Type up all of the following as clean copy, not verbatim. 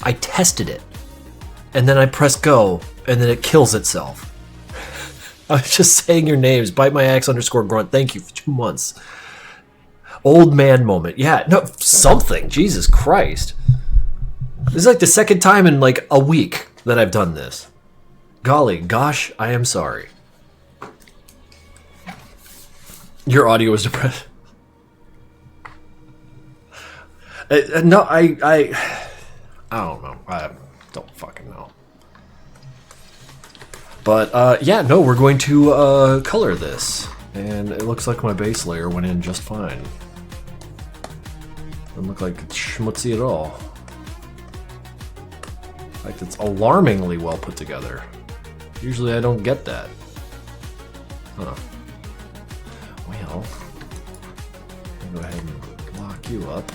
I tested it. And then I press go, and then it kills itself. I was just saying your names. Bite my axe _ grunt. Thank you for 2 months. Old man moment. Yeah, no, something. Jesus Christ. This is like the second time in like a week that I've done this. Golly, gosh, I am sorry. Your audio was depressed. No, I don't know. I don't fucking know. But, yeah, no, we're going to color this. And it looks like my base layer went in just fine. Doesn't look like it's schmutzy at all. In fact, it's alarmingly well put together. Usually I don't get that. Huh. Well, I'll go ahead and lock you up.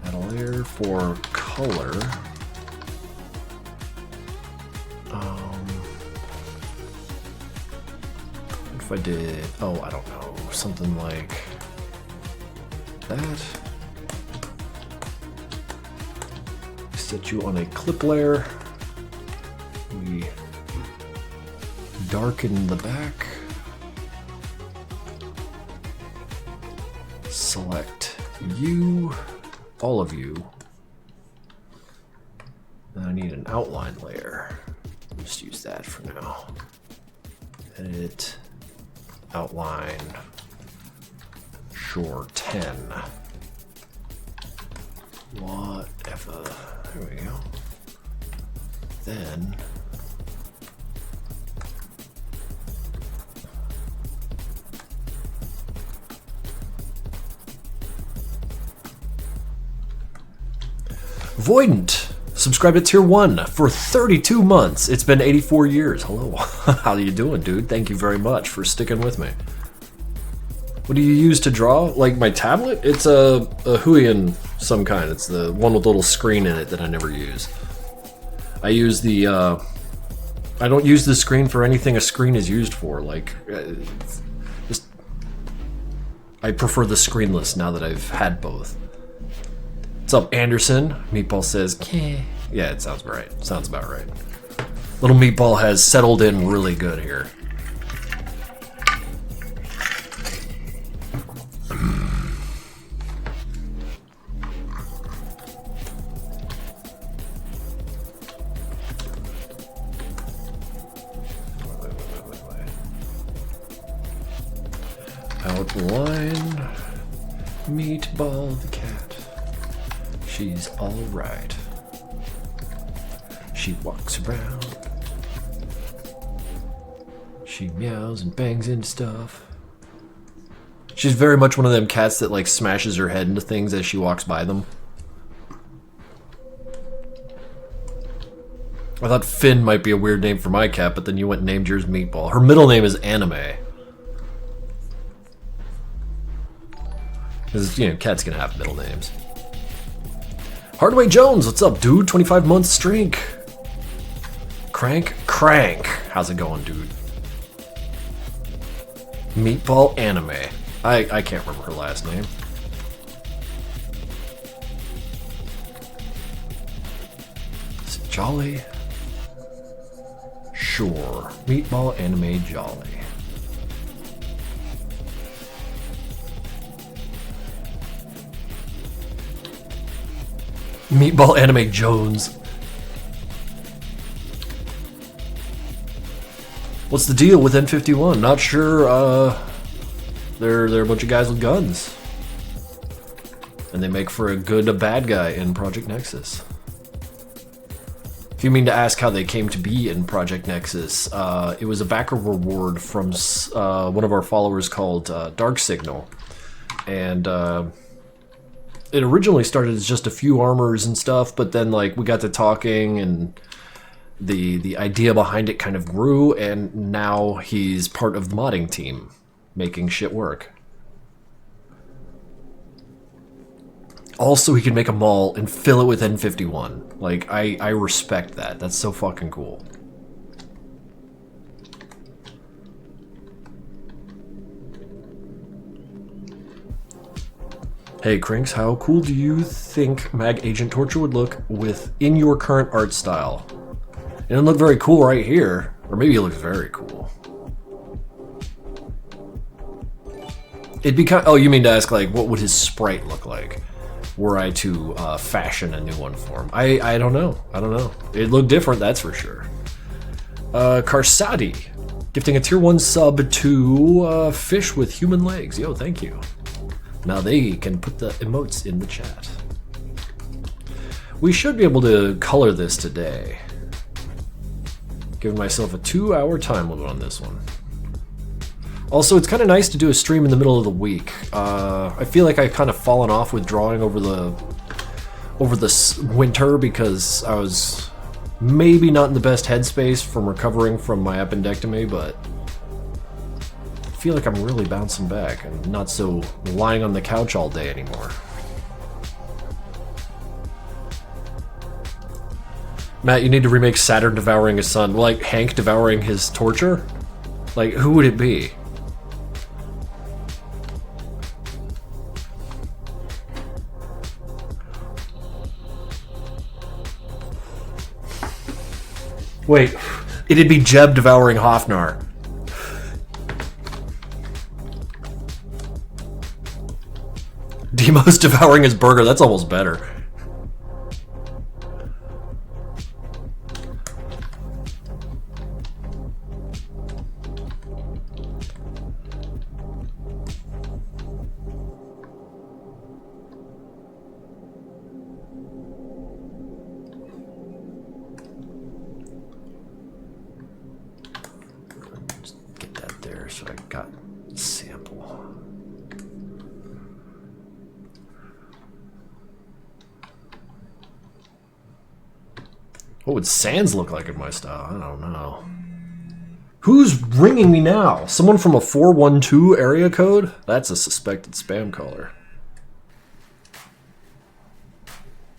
Add a layer for color. What if I did, oh, I don't know, something like that. Set you on a clip layer. We darken the back. Select you, all of you. And I need an outline layer. I'll just use that for now. Edit, outline, sure, 10. Whatever. There we go. Then Voidant subscribed to tier 1 for 32 months. It's been 84 years. Hello. How are you doing, dude? Thank you very much for sticking with me. What do you use to draw? Like my tablet? It's a Aeon some kind. It's the one with a little screen in it that I never use. I use the, I don't use the screen for anything a screen is used for. Like, just, I prefer the screenless now that I've had both. What's up, Anderson? Meatball says, "Keh." Yeah, it sounds right. Sounds about right. Little Meatball has settled in really good here. Outline Meatball the cat. She's all right. She walks around. She meows and bangs into stuff. She's very much one of them cats that like smashes her head into things as she walks by them. I thought Finn might be a weird name for my cat, but then you went and named yours Meatball. Her middle name is Anime. Because, you know, cats can have middle names. Hardaway Jones, what's up, dude? 25 months streak. Crank? How's it going, dude? Meatball Anime. I can't remember her last name. Is it Jolly? Sure. Meatball Anime Jolly. Meatball Anime Jones. What's the deal with N51? Not sure. They're a bunch of guys with guns, and they make for a good bad guy in Project Nexus. If you mean to ask how they came to be in Project Nexus, it was a backer reward from one of our followers called Dark Signal, and it originally started as just a few armors and stuff, but then like we got to talking and the idea behind it kind of grew, and now he's part of the modding team making shit work. Also, he can make a mall and fill it with N51. Like, I respect that. That's so fucking cool. Hey Krinks, how cool do you think Mag Agent Torture would look in your current art style? It doesn't look very cool right here. Or maybe it looks very cool. It'd be kind of, oh, you mean to ask, like, what would his sprite look like were I to fashion a new one for him? I don't know. I don't know. It'd look different, that's for sure. Karsadi, gifting a tier 1 sub to Fish with Human Legs. Yo, thank you. Now they can put the emotes in the chat. We should be able to color this today. Giving myself a 2-hour time limit on this one. Also, it's kind of nice to do a stream in the middle of the week. I feel like I've kind of fallen off with drawing over the winter because I was maybe not in the best headspace from recovering from my appendectomy, but I feel like I'm really bouncing back and not so lying on the couch all day anymore. Matt, you need to remake Saturn devouring his son. Like Hank devouring his torture? Like, who would it be? Wait, it'd be Jeb devouring Hofnar. Demo's devouring his burger, that's almost better. Get that there so I got a sample. What would Sans look like in my style? I don't know. Who's ringing me now? Someone from a 412 area code? That's a suspected spam caller.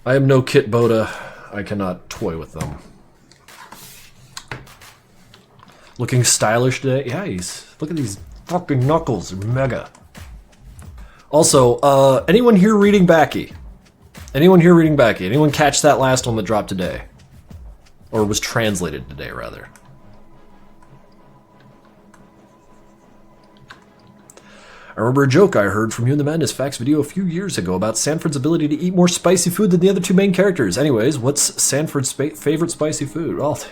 I am no Kit Boda. I cannot toy with them. Looking stylish today? Yeah, look at these fucking knuckles. They're mega. Also, anyone here reading Backy? Anyone here reading Backy? Anyone catch that last one that dropped today? Or was translated today, rather. I remember a joke I heard from you in the Madness Facts video a few years ago about Sanford's ability to eat more spicy food than the other two main characters. Anyways, what's Sanford's favorite spicy food? Well,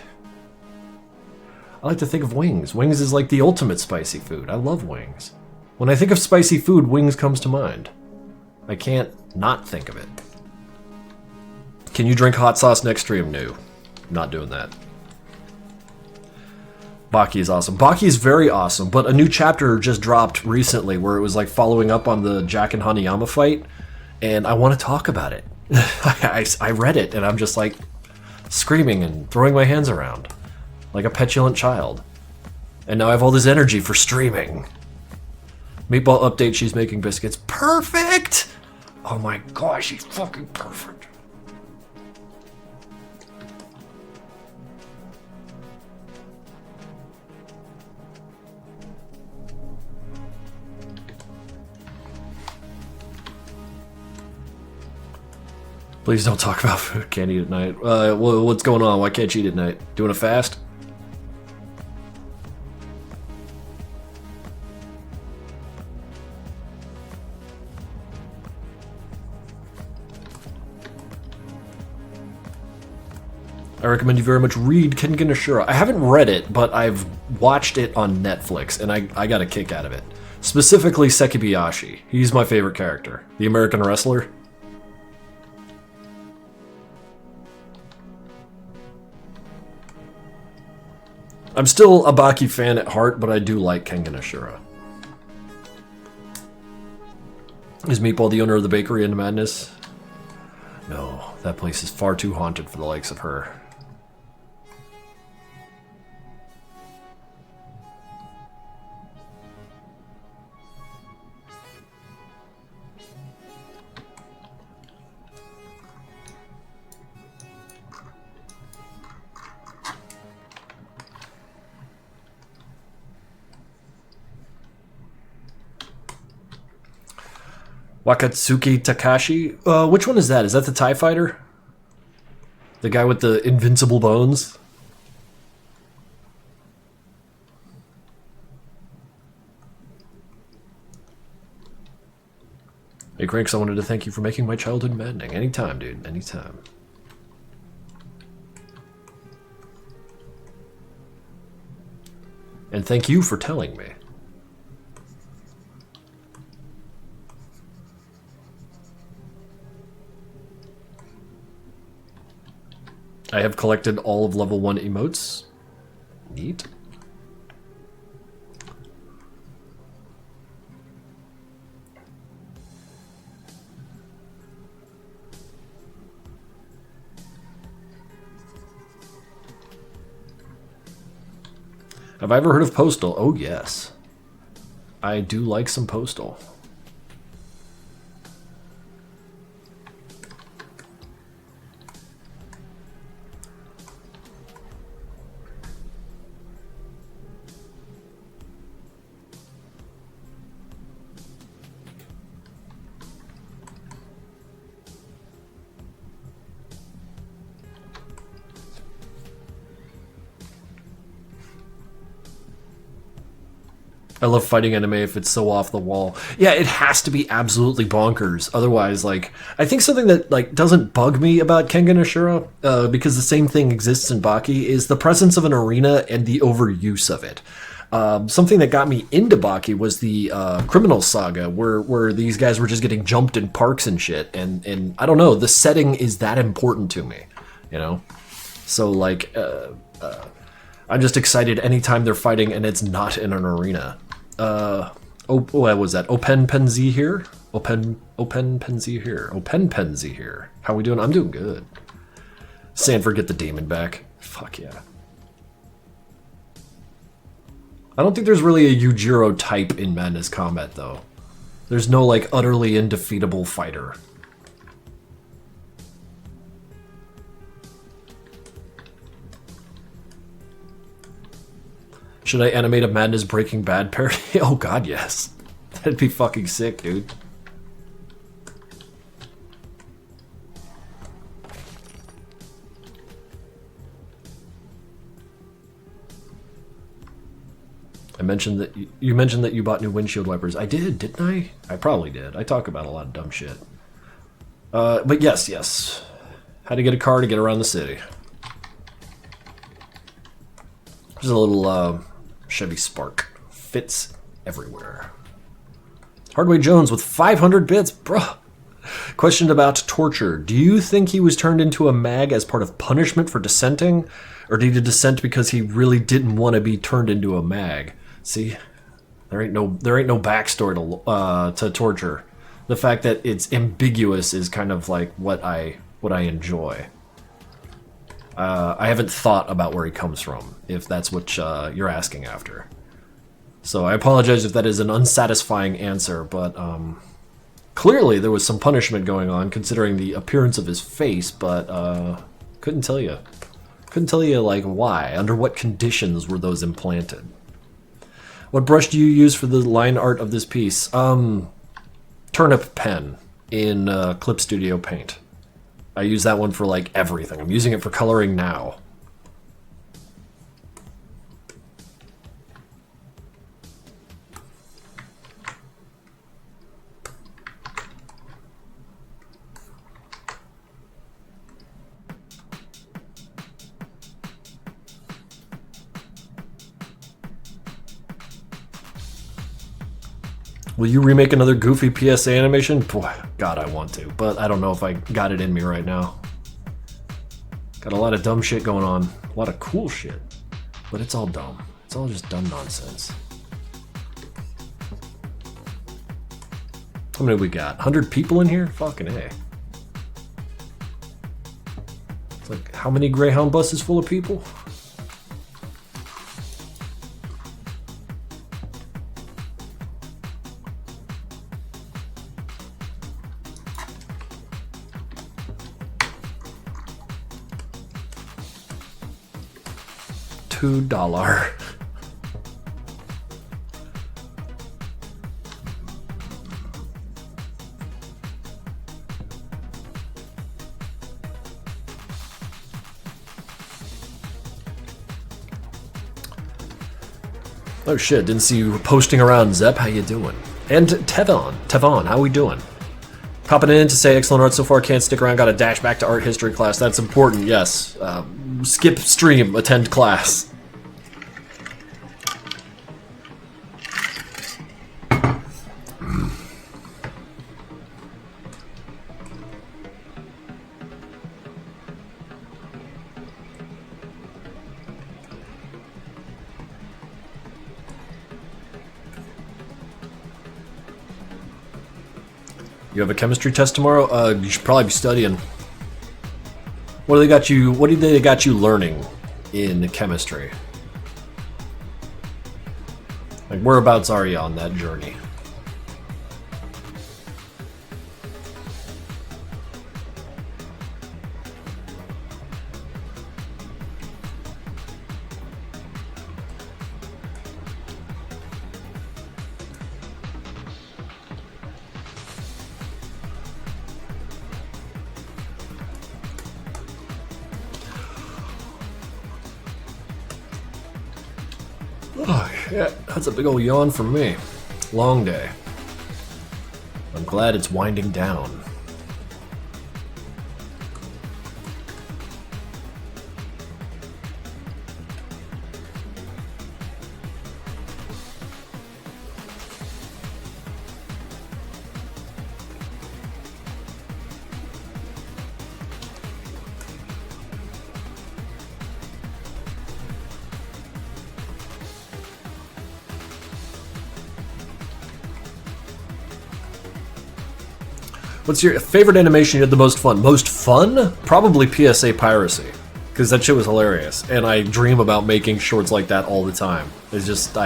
I like to think of wings. Wings is like the ultimate spicy food. I love wings. When I think of spicy food, wings comes to mind. I can't not think of it. Can you drink hot sauce next stream? No. Not doing that. Baki is awesome. Baki is very awesome, but a new chapter just dropped recently where it was like following up on the Jack and Hanayama fight, and I want to talk about it. I read it, and I'm just like screaming and throwing my hands around like a petulant child. And now I have all this energy for streaming. Meatball update, she's making biscuits. Perfect! Oh my gosh, she's fucking perfect. Please don't talk about food. Can't eat at night. What's going on? Why can't you eat at night? Doing a fast? I recommend you very much read Kengan Ashura. I haven't read it, but I've watched it on Netflix, and I got a kick out of it. Specifically Sekibayashi. He's my favorite character. The American wrestler. I'm still a Baki fan at heart, but I do like Kengan Ashura. Is Meatball the owner of the bakery in Madness? No, that place is far too haunted for the likes of her. Wakatsuki Takashi? Which one is that? Is that the TIE fighter? The guy with the invincible bones? Hey Cranks, I wanted to thank you for making my childhood maddening. Anytime, dude. Anytime. And thank you for telling me. I have collected all of level 1 emotes. Neat. Have I ever heard of Postal? Oh, yes. I do like some Postal. I love fighting anime if it's so off the wall. Yeah, it has to be absolutely bonkers. Otherwise, like, I think something that like doesn't bug me about Kengan Ashura, because the same thing exists in Baki, is the presence of an arena and the overuse of it. Something that got me into Baki was the Criminal Saga, where these guys were just getting jumped in parks and shit. And I don't know, the setting is that important to me, you know? So, like, I'm just excited anytime they're fighting and it's not in an arena. What was that? Openpenzi here? Openpenzi here. Openpenzi here. How we doing? I'm doing good. Sanford, get the demon back. Fuck yeah. I don't think there's really a Yujiro type in Madness Combat, though. There's no, like, utterly indefeatable fighter. Should I animate a Madness Breaking Bad parody? Oh god, yes. That'd be fucking sick, dude. I mentioned that you mentioned that you bought new windshield wipers. I did, didn't I? I probably did. I talk about a lot of dumb shit. But yes. How to get a car to get around the city. There's a little Chevy Spark. Fits everywhere. Hardway Jones with 500 bits, bruh. Question about torture. Do you think he was turned into a mag as part of punishment for dissenting? Or did he dissent because he really didn't want to be turned into a mag? See? There ain't no backstory to torture. The fact that it's ambiguous is kind of like what I enjoy. I haven't thought about where he comes from, if that's what you're asking after. So I apologize if that is an unsatisfying answer, but clearly there was some punishment going on considering the appearance of his face, but couldn't tell you. Couldn't tell you, like, why. Under what conditions were those implanted? What brush do you use for the line art of this piece? Turnip pen in Clip Studio Paint. I use that one for, like, everything. I'm using it for coloring now. Will you remake another goofy PSA animation? Boy, God, I want to, but I don't know if I got it in me right now. Got a lot of dumb shit going on. A lot of cool shit. But it's all dumb. It's all just dumb nonsense. How many we got? 100 people in here? Fucking A. It's like, how many Greyhound buses full of people? $2. Oh shit, didn't see you posting around, Zep. How you doing? And Tevon, how we doing? Popping in to say excellent art so far, can't stick around, gotta dash back to art history class. That's important, yes. Skip stream, attend class. You have a chemistry test tomorrow? You should probably be studying. What do they got you? What do they got you learning in chemistry? Like, whereabouts are you on that journey? Oh, yeah, that's a big old yawn for me. Long day. I'm glad it's winding down. What's your favorite animation you had the most fun? Most fun? Probably PSA Piracy. Because that shit was hilarious. And I dream about making shorts like that all the time. It's just,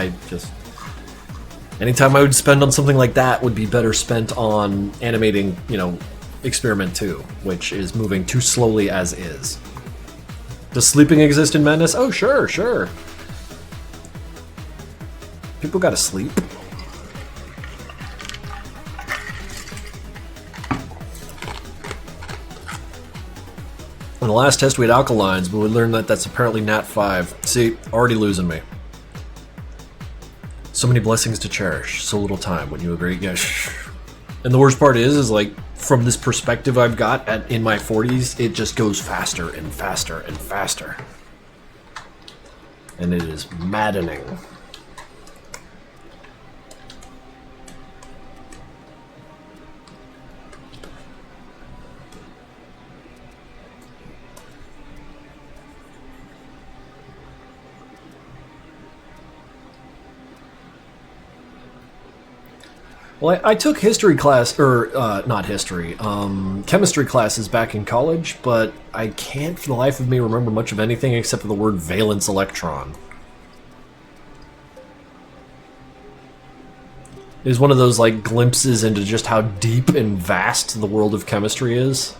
anytime I would spend on something like that would be better spent on animating, you know, Experiment 2, which is moving too slowly as is. Does sleeping exist in Madness? Oh, sure, sure. People gotta sleep. In the last test we had alkalines, but we learned that that's apparently Nat 5. See, already losing me. So many blessings to cherish, so little time, wouldn't you agree? Yeah. And the worst part is like, from this perspective I've got in my 40s, it just goes faster and faster and faster. And it is maddening. Well, I took history class, or not history, chemistry classes back in college, but I can't for the life of me remember much of anything except for the word valence electron. It was one of those like glimpses into just how deep and vast the world of chemistry is.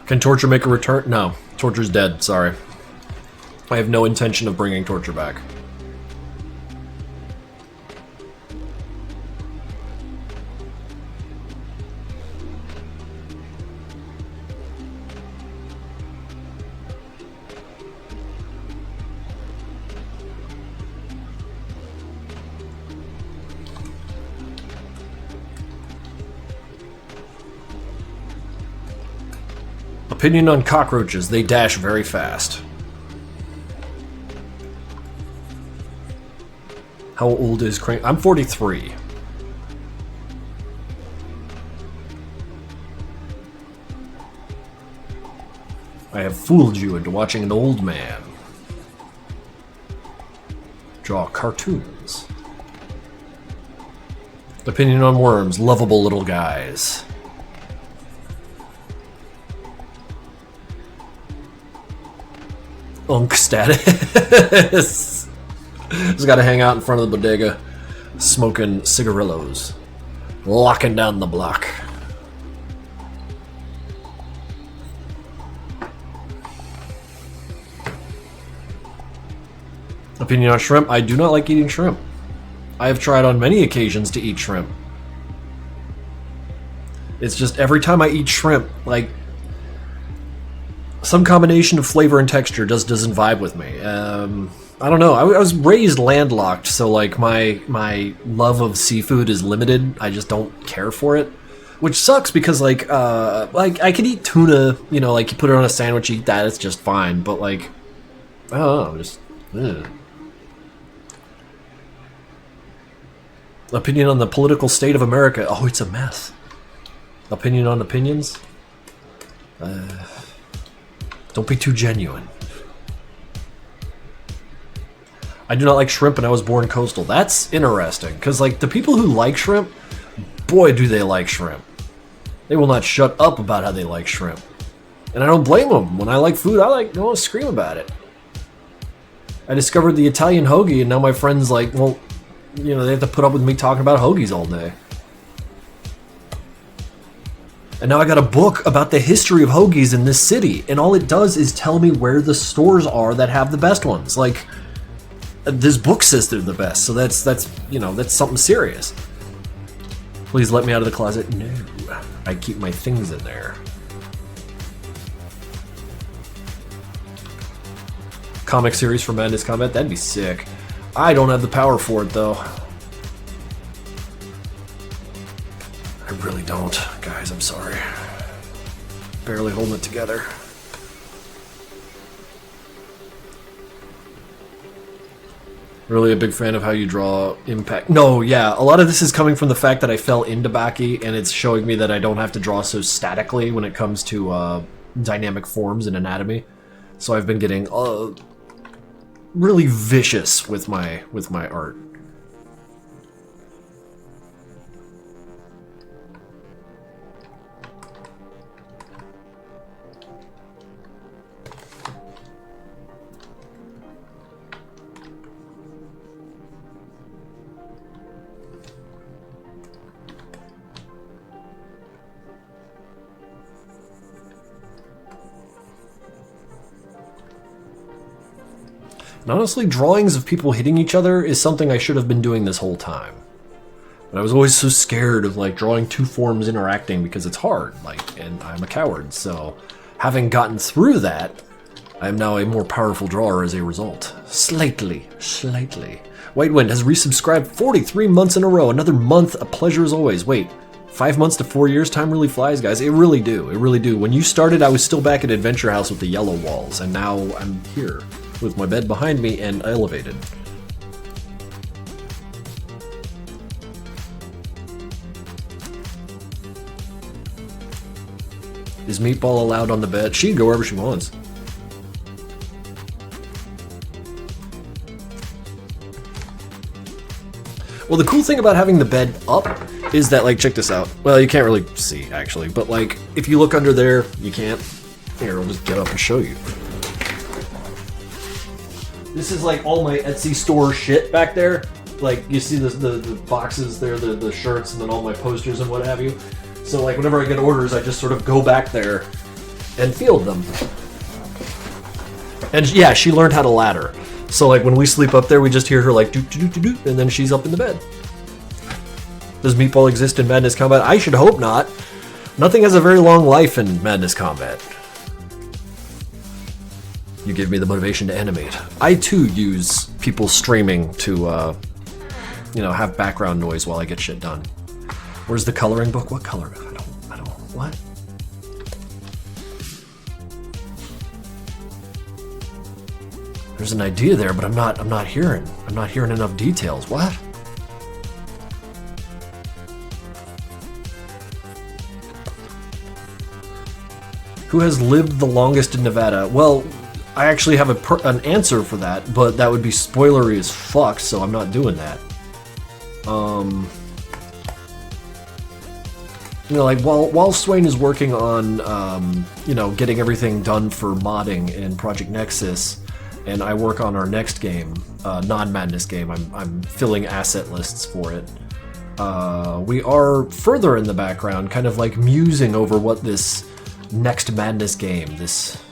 Can Torture make a return? No. Torture's dead, sorry. I have no intention of bringing Torture back. Opinion on cockroaches. They dash very fast. How old is Crank? I'm 43. I have fooled you into watching an old man draw cartoons. Opinion on worms. Lovable little guys. unk status. Just gotta hang out in front of the bodega, smoking cigarillos, locking down the block. Opinion on shrimp? I do not like eating shrimp. I have tried on many occasions to eat shrimp. It's just every time I eat shrimp, like, some combination of flavor and texture just doesn't vibe with me. I don't know. I was raised landlocked, so like my love of seafood is limited. I just don't care for it, which sucks because like I could eat tuna, you know, like you put it on a sandwich, eat that, it's just fine. But like, I don't know, just. Ugh. Opinion on the political state of America. Oh, it's a mess. Opinion on opinions? Don't be too genuine. I do not like shrimp and I was born coastal. That's interesting, because like the people who like shrimp, boy do they like shrimp. They will not shut up about how they like shrimp. And I don't blame them. When I like food, I want to scream about it. I discovered the Italian hoagie and now my friends like, well, you know, they have to put up with me talking about hoagies all day. And now I got a book about the history of hoagies in this city, and all it does is tell me where the stores are that have the best ones. Like, this book says they're the best, so that's you know, that's something serious. Please let me out of the closet. No, I keep my things in there. Comic series for Madness Combat, that'd be sick. I don't have the power for it though. I really don't, guys, I'm sorry. Barely holding it together. Really a big fan of how you draw impact. No, yeah, a lot of this is coming from the fact that I fell into Baki, and it's showing me that I don't have to draw so statically when it comes to dynamic forms and anatomy. So I've been getting really vicious with my art. And honestly, drawings of people hitting each other is something I should have been doing this whole time. But I was always so scared of like drawing two forms interacting because it's hard, like, and I'm a coward. So having gotten through that, I am now a more powerful drawer as a result. Slightly. White Wind has resubscribed 43 months in a row. Another month, a pleasure as always. Wait, 5 months to 4 years? Time really flies, guys. It really do. When you started, I was still back at Adventure House with the yellow walls, and now I'm here with my bed behind me and elevated. Is Meatball allowed on the bed? She can go wherever she wants. Well, the cool thing about having the bed up is that, like, check this out. Well, you can't really see, actually, but, like, if you look under there, you can't. Here, I'll just get up and show you. This is, like, all my Etsy store shit back there. Like, you see the boxes there, the shirts, and then all my posters and what have you. So, like, whenever I get orders, I just sort of go back there and field them. And, yeah, she learned how to ladder. So, like, when we sleep up there, we just hear her, like, doot-doot-doot-doot, and then she's up in the bed. Does Meatball exist in Madness Combat? I should hope not. Nothing has a very long life in Madness Combat. You give me the motivation to animate. I, too, use people streaming to, you know, have background noise while I get shit done. Where's the coloring book? What color? I don't, what? There's an idea there, but I'm not hearing enough details. What? Who has lived the longest in Nevada? Well, I actually have an answer for that, but that would be spoilery as fuck, so I'm not doing that. You know, like, while Swain is working on, you know, getting everything done for modding in Project Nexus, and I work on our next game, non-Madness game. I'm filling asset lists for it. We are further in the background, kind of like musing over what this next Madness game, this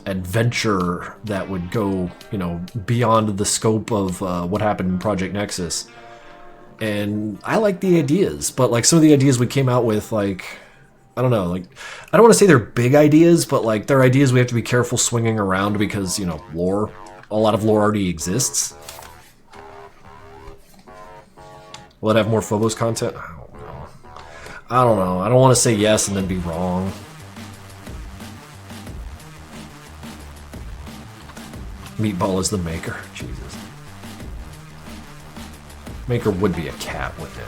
adventure that would go, you know, beyond the scope of what happened in Project Nexus. And I like the ideas, but like some of the ideas we came out with, like, I don't know, like, I don't want to say they're big ideas, but like they're ideas we have to be careful swinging around because, you know, lore, a lot of lore already exists. Will it have more Phobos content? I don't know. I don't want to say yes and then be wrong. Meatball is the maker. Jesus. Maker would be a cat, wouldn't it?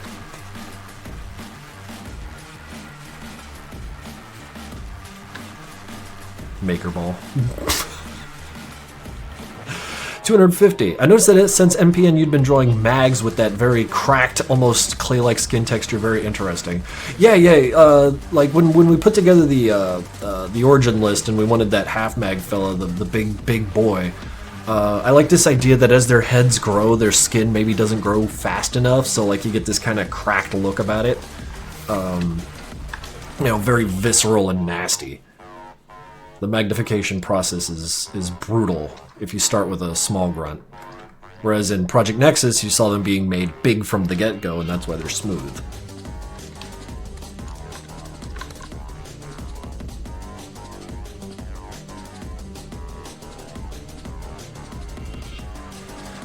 Maker ball. 250. I noticed that since MPN you'd been drawing mags with that very cracked, almost clay-like skin texture. Very interesting. Yeah. Like when we put together the origin list and we wanted that half mag fella, the big boy. I like this idea that as their heads grow, their skin maybe doesn't grow fast enough, so like you get this kind of cracked look about it. You know, very visceral and nasty. The magnification process is brutal if you start with a small grunt. Whereas in Project Nexus, you saw them being made big from the get-go, and that's why they're smooth.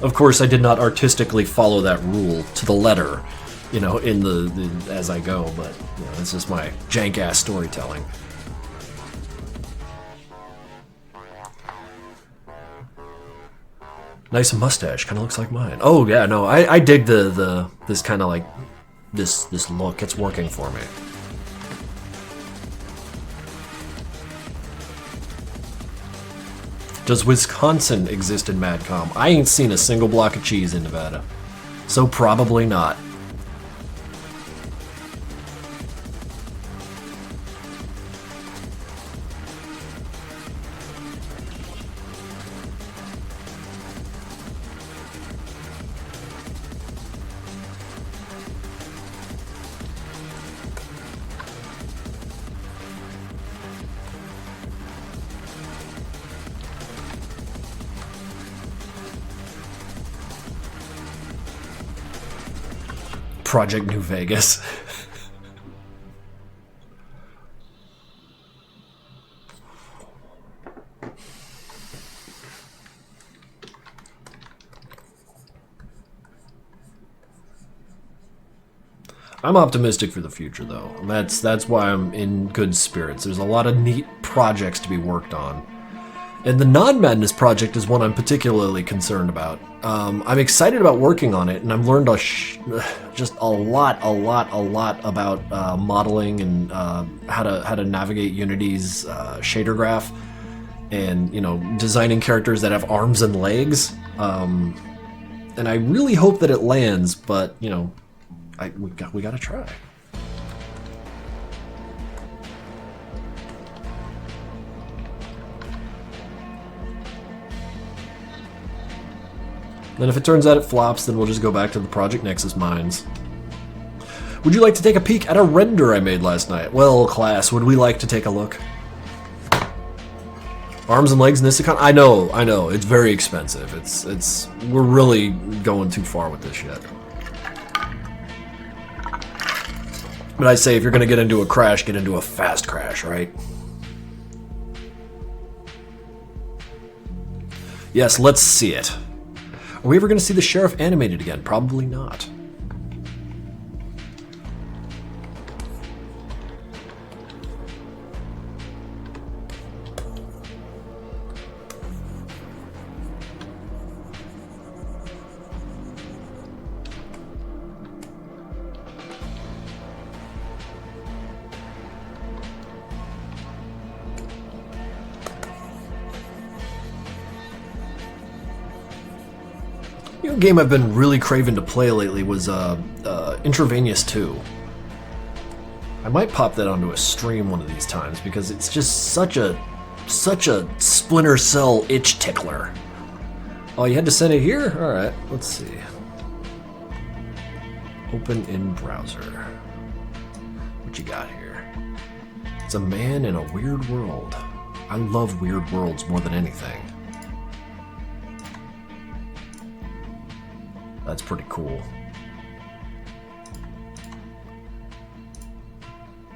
Of course, I did not artistically follow that rule to the letter, you know, in the as I go, but you know, this is my jank-ass storytelling. Nice mustache, kind of looks like mine. Oh yeah, no, I dig this kind of like this look. It's working for me. Does Wisconsin exist in Madcom? I ain't seen a single block of cheese in Nevada, so probably not. Project New Vegas. I'm optimistic for the future, though. That's why I'm in good spirits. There's a lot of neat projects to be worked on. And the non-Madness project is one I'm particularly concerned about. I'm excited about working on it, and I've learned just a lot about modeling and how to navigate Unity's shader graph, and you know, designing characters that have arms and legs. And I really hope that it lands, but you know, we gotta try. Then if it turns out it flops, then we'll just go back to the Project Nexus mines. Would you like to take a peek at a render I made last night? Well, class, would we like to take a look? Arms and legs Nisicon? I know, it's very expensive. We're really going too far with this shit. But I say if you're gonna get into a crash, get into a fast crash, right? Yes, let's see it. Are we ever going to see the sheriff animated again? Probably not. A game I've been really craving to play lately was Intravenous 2. I might pop that onto a stream one of these times because it's just such a Such a Splinter Cell itch tickler. Oh, you had to send it here? Alright, let's see. Open in browser. What you got here? It's a man in a weird world. I love weird worlds more than anything. That's pretty cool.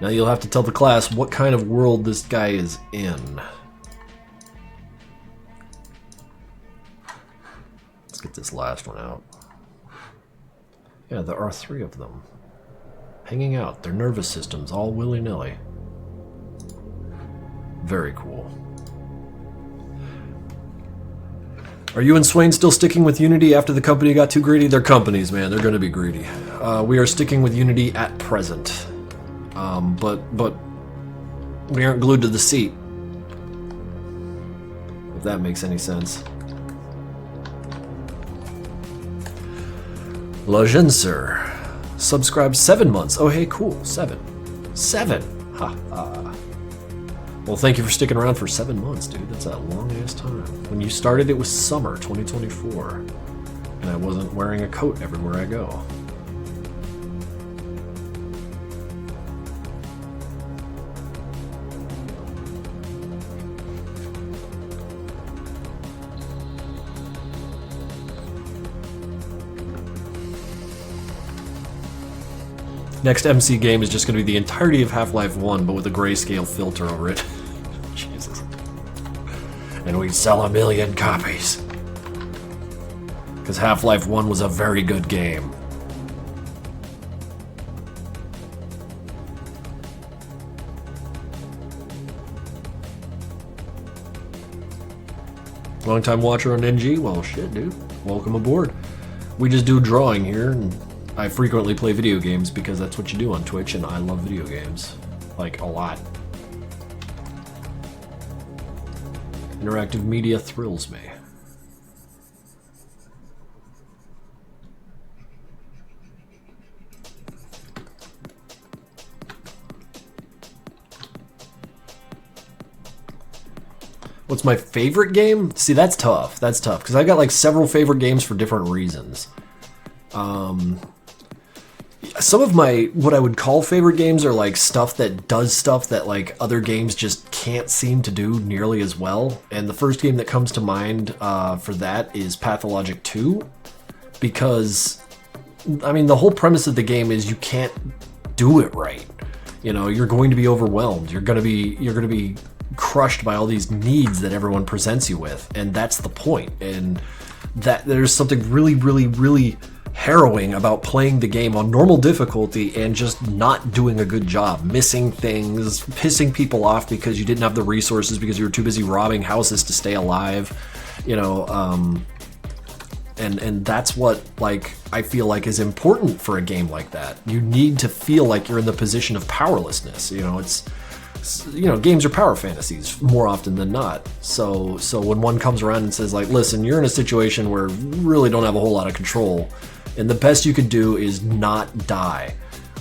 Now you'll have to tell the class what kind of world this guy is in. Let's get this last one out. Yeah, there are 3 of them. Hanging out, their nervous systems all willy-nilly. Very cool. Are you and Swain still sticking with Unity after the company got too greedy? They're companies, man. They're going to be greedy. We are sticking with Unity at present. But we aren't glued to the seat. If that makes any sense. Lajenser. Subscribed 7 months. Oh, hey, cool. 7. 7! Ha ha. Well, thank you for sticking around for 7 months, dude. That's a long-ass time. When you started, it was summer 2024. And I wasn't wearing a coat everywhere I go. Next MC game is just going to be the entirety of Half-Life 1, but with a grayscale filter over it. Jesus. And we'd sell 1 million copies. Because Half-Life 1 was a very good game. Long-time watcher on NG? Well, shit, dude. Welcome aboard. We just do drawing here, and I frequently play video games because that's what you do on Twitch, and I love video games. Like, a lot. Interactive media thrills me. What's my favorite game? See, that's tough. That's tough, because I've got like several favorite games for different reasons. Some of my, what I would call favorite games are like stuff that does stuff that like other games just can't seem to do nearly as well. And the first game that comes to mind for that is Pathologic 2. Because, I mean, the whole premise of the game is you can't do it right. You know, you're going to be overwhelmed. You're going to be crushed by all these needs that everyone presents you with. And that's the point. And that there's something really, really, really harrowing about playing the game on normal difficulty and just not doing a good job, missing things, pissing people off because you didn't have the resources because you were too busy robbing houses to stay alive, you know, and that's what, like, I feel like is important for a game like that. You need to feel like you're in the position of powerlessness, you know, you know, games are power fantasies more often than not. So when one comes around and says, like, listen, you're in a situation where you really don't have a whole lot of control, and the best you could do is not die.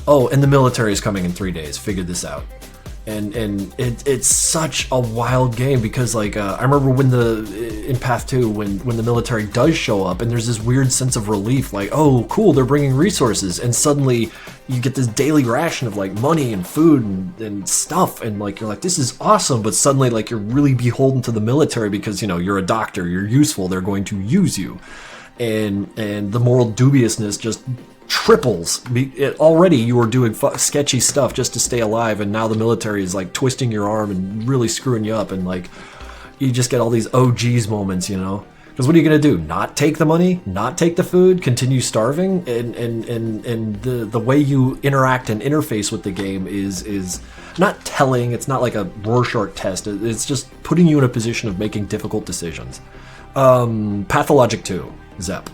Oh, and the military is coming in 3 days. Figure this out. And it's such a wild game because, like, I remember when in Path 2, when the military does show up, and there's this weird sense of relief, like, oh, cool, they're bringing resources, and suddenly you get this daily ration of, like, money and food and stuff, and, like, you're like, this is awesome, but suddenly, like, you're really beholden to the military because, you know, you're a doctor, you're useful, they're going to use you. And the moral dubiousness just triples. Already you were doing sketchy stuff just to stay alive, and now the military is like twisting your arm and really screwing you up, and like you just get all these OGs moments, you know? Because what are you gonna do? Not take the money? Not take the food? Continue starving? And the way you interact and interface with the game is not telling. It's not like a Rorschach test. It's just putting you in a position of making difficult decisions. Pathologic 2. Zep.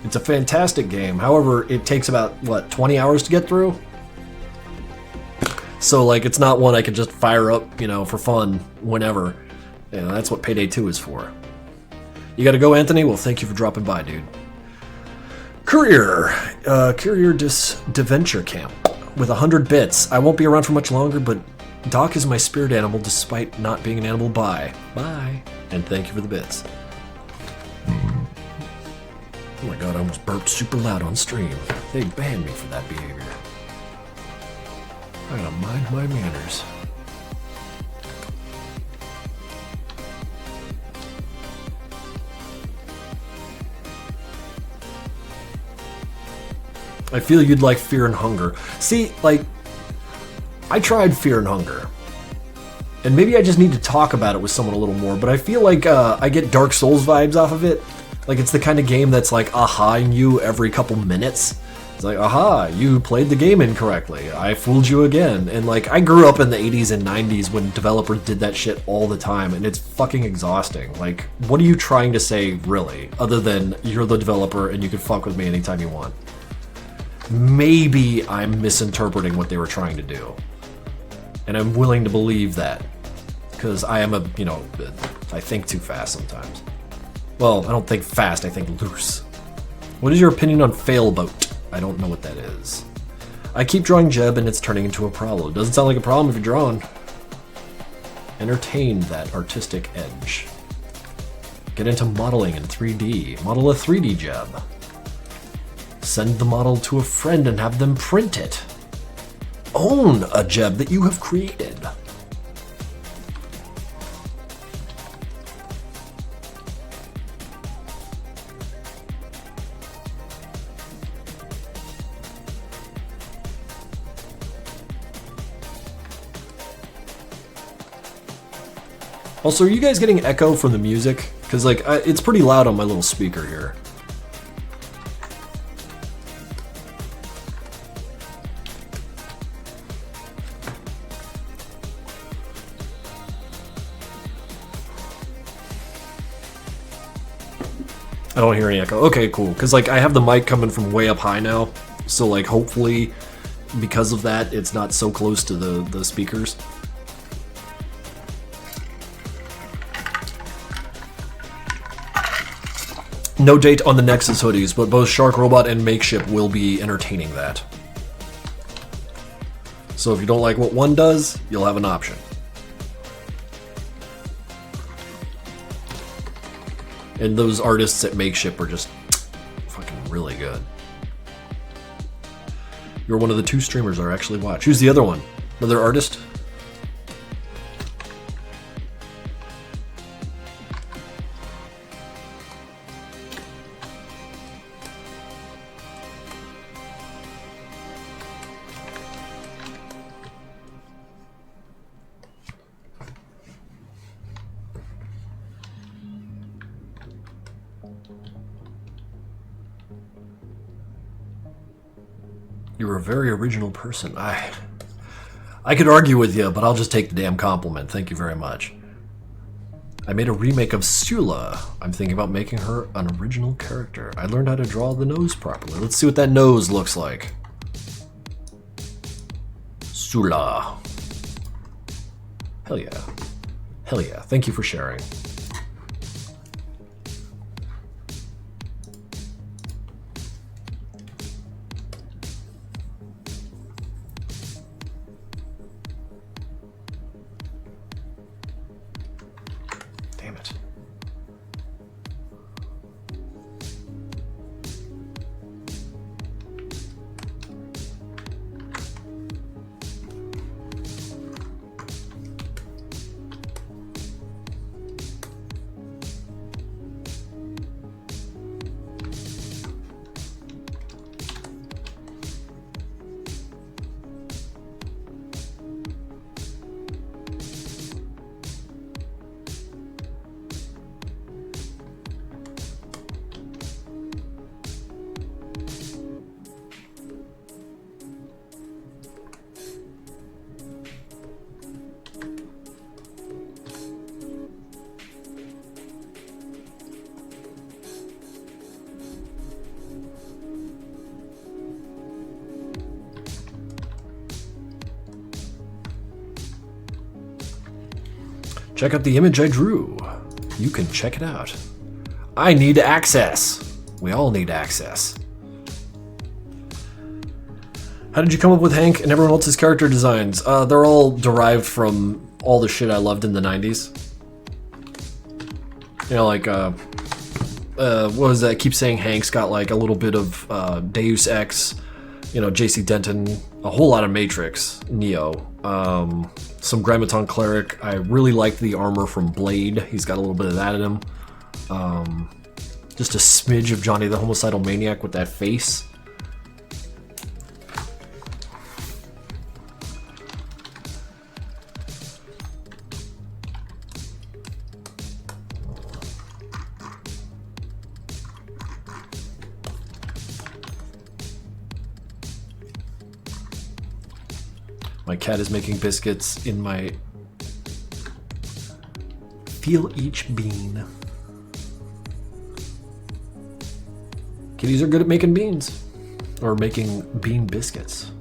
It's a fantastic game. However, it takes about, what, 20 hours to get through? So, like, it's not one I could just fire up, you know, for fun whenever. You know, that's what Payday 2 is for. You gotta go, Anthony? Well, thank you for dropping by, dude. Courier. Courier Deventure Camp. With 100 bits. I won't be around for much longer, but Doc is my spirit animal despite not being an animal. Bye. Bye. And thank you for the bits. Oh my god, I almost burped super loud on stream. They banned me for that behavior. I gotta mind my manners. I feel you'd like Fear and Hunger. See, like, I tried Fear and Hunger. And maybe I just need to talk about it with someone a little more, but I feel like I get Dark Souls vibes off of it. Like, it's the kind of game that's like aha-ing you every couple minutes. It's like, aha, you played the game incorrectly. I fooled you again. And like, I grew up in the 80s and 90s when developers did that shit all the time, and it's fucking exhausting. Like, what are you trying to say, really? Other than, you're the developer and you can fuck with me anytime you want. Maybe I'm misinterpreting what they were trying to do. And I'm willing to believe that. Because I am a, you know, I think too fast sometimes. Well, I don't think fast, I think loose. What is your opinion on Failboat? I don't know what that is. I keep drawing Jeb and it's turning into a problem. Doesn't sound like a problem if you're drawing. Entertain that artistic edge. Get into modeling in 3D. Model a 3D Jeb. Send the model to a friend and have them print it. Own a Jeb that you have created. Also, are you guys getting echo from the music? Because, like, it's pretty loud on my little speaker here. I don't hear any echo. Okay, cool. Because, like, I have the mic coming from way up high now. So, like, hopefully, because of that, it's not so close to the speakers. No date on the Nexus hoodies, but both Shark Robot and Makeship will be entertaining that. So if you don't like what one does, you'll have an option. And those artists at Makeship are just fucking really good. You're one of the 2 streamers I actually watch. Who's the other one? Another artist? You're a very original person. I could argue with you, but I'll just take the damn compliment. Thank you very much. I made a remake of Sula. I'm thinking about making her an original character. I learned how to draw the nose properly. Let's see what that nose looks like. Sula. Hell yeah. Hell yeah. Thank you for sharing. Check out the image I drew. You can check it out. I need access. We all need access. How did you come up with Hank and everyone else's character designs? They're all derived from all the shit I loved in the 90s. You know, like, what was that? I keep saying Hank's got like a little bit of Deus Ex, you know, JC Denton, a whole lot of Matrix, Neo, some Grammaton Cleric. I really liked the armor from Blade. He's got a little bit of that in him. Just a smidge of Johnny the Homicidal Maniac with that face. My cat is making biscuits in my... Feel each bean. Kitties are good at making beans. Or making bean biscuits.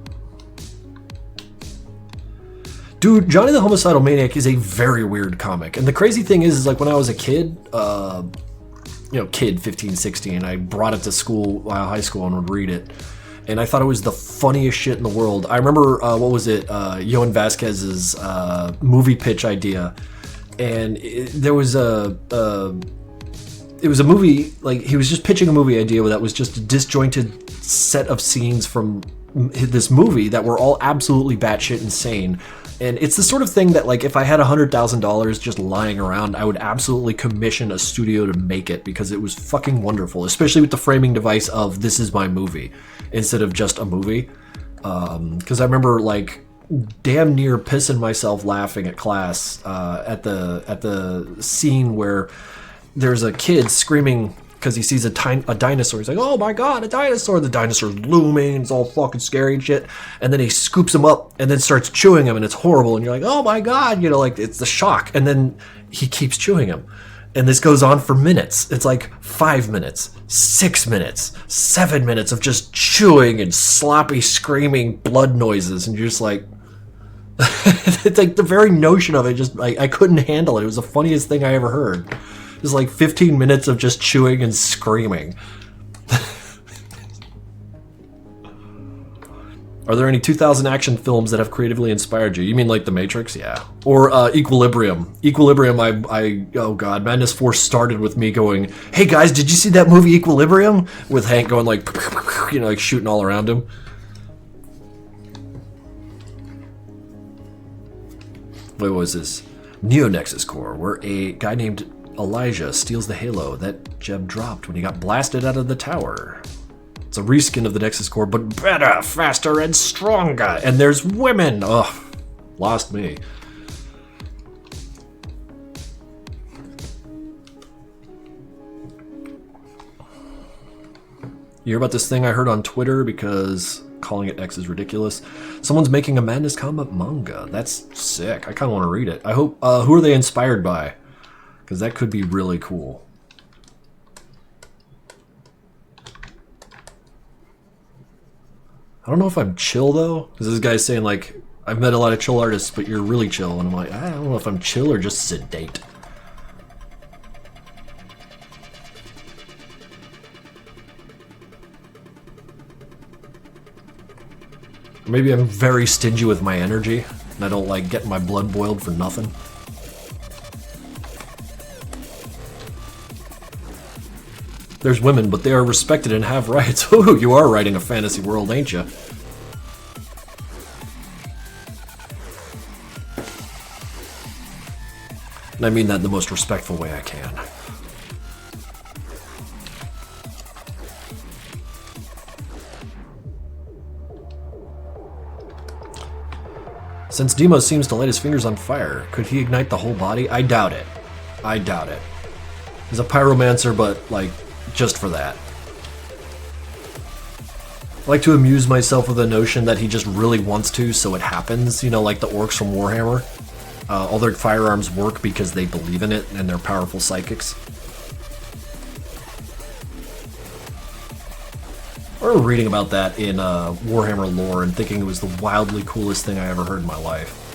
Dude, Johnny the Homicidal Maniac is a very weird comic. And the crazy thing is like when I was a kid, you know, kid, 15, 16, I brought it to school, high school, and would read it. And I thought it was the funniest shit in the world. I remember, what was it, Yohan Vasquez's movie pitch idea. And there was it was a movie, like, he was just pitching a movie idea that was just a disjointed set of scenes from this movie that were all absolutely batshit insane. And it's the sort of thing that, like, if I had $100,000 just lying around, I would absolutely commission a studio to make it because it was fucking wonderful, especially with the framing device of this is my movie instead of just a movie. Because I remember, like, damn near pissing myself laughing at class at the scene where there's a kid screaming because he sees a dinosaur. He's like, oh my god, a dinosaur. The dinosaur's looming, it's all fucking scary and shit. And then he scoops him up and then starts chewing him, and it's horrible. And you're like, oh my god, you know, like, it's the shock. And then he keeps chewing him. And this goes on for minutes. It's like 5 minutes, 6 minutes, 7 minutes of just chewing and sloppy, screaming blood noises. And you're just like, it's like the very notion of it, just, like, I couldn't handle it. It was the funniest thing I ever heard. It was like 15 minutes of just chewing and screaming. Are there any 2000 action films that have creatively inspired you? You mean like The Matrix? Yeah. Or Equilibrium. Equilibrium, oh god, Madness Force started with me going, hey guys, did you see that movie Equilibrium? With Hank going like, you know, like shooting all around him. What was this? Neo Nexus Core, where a guy named Elijah steals the halo that Jeb dropped when he got blasted out of the tower. It's a reskin of the Nexus Core, but better, faster, and stronger. And there's women. Ugh, lost me. You hear about this thing I heard on Twitter because calling it X is ridiculous? Someone's making a Madness Combat manga. That's sick. I kind of want to read it. I hope. Who are they inspired by? Because that could be really cool. I don't know if I'm chill, though. Because this guy's saying, like, I've met a lot of chill artists, but you're really chill. And I'm like, I don't know if I'm chill or just sedate. Or maybe I'm very stingy with my energy, and I don't like getting my blood boiled for nothing. There's women, but they are respected and have rights. Ooh, you are writing a fantasy world, ain't you? And I mean that in the most respectful way I can. Since Demo seems to light his fingers on fire, could he ignite the whole body? I doubt it. I doubt it. He's a pyromancer, but, like, just for that. I like to amuse myself with the notion that he just really wants to, so it happens. You know, like the orcs from Warhammer. All their firearms work because they believe in it, and they're powerful psychics. I remember reading about that in Warhammer lore and thinking it was the wildly coolest thing I ever heard in my life.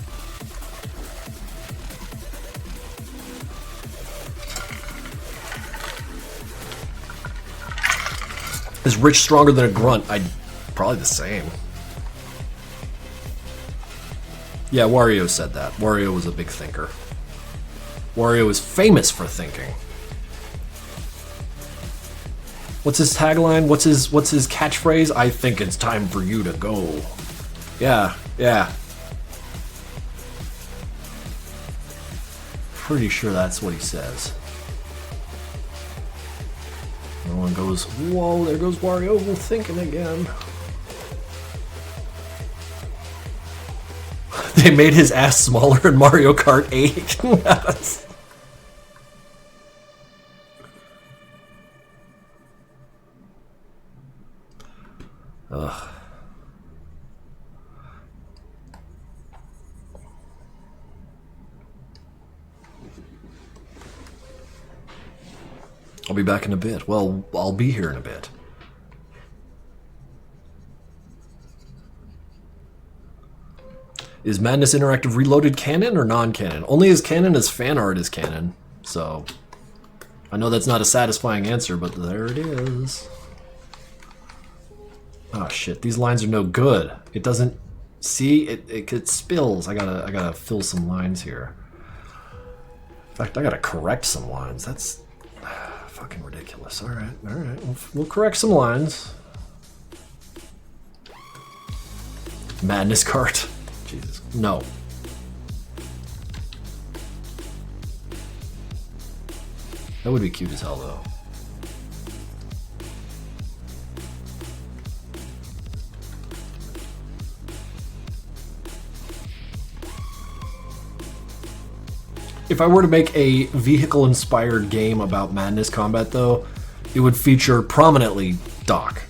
Is Rich stronger than a grunt? Probably the same. Yeah, Wario said that. Wario was a big thinker. Wario is famous for thinking. What's his tagline? What's his catchphrase? I think it's time for you to go. Yeah, yeah. Pretty sure that's what he says. Everyone goes, whoa, there goes Wario thinking again. They made his ass smaller in Mario Kart 8. Ugh. I'll be back in a bit. Well, I'll be here in a bit. Is Madness Interactive Reloaded canon or non-canon? Only as canon as fan art is canon. So, I know that's not a satisfying answer, but there it is. Oh shit, these lines are no good. It doesn't... See? It spills. I gotta fill some lines here. In fact, I gotta correct some lines. That's... fucking ridiculous. Alright. We'll correct some lines. Madness cart. Jesus. No. That would be cute as hell, though. If I were to make a vehicle-inspired game about Madness Combat, though, it would feature prominently Doc.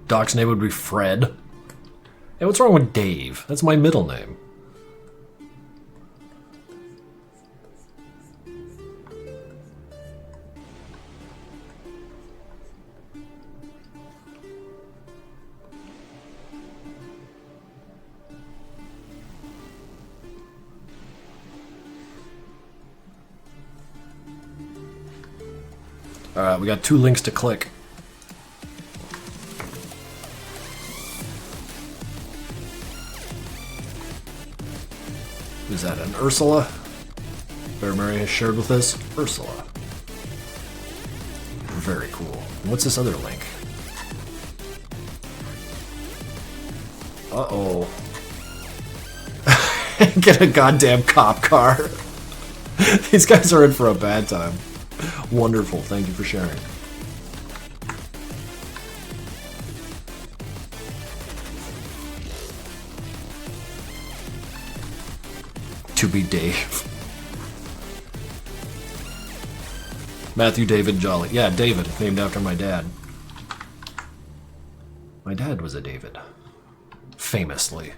Doc's name would be Fred. Hey, what's wrong with Dave? That's my middle name. Alright, we got 2 links to click. Is that an Ursula? Bear Mary has shared with us? Ursula. Very cool. What's this other link? Uh-oh. Get a goddamn cop car. These guys are in for a bad time. Wonderful. Thank you for sharing. To be Dave. Matthew David Jolly. Yeah, David, named after my dad. My dad was a David. Famously.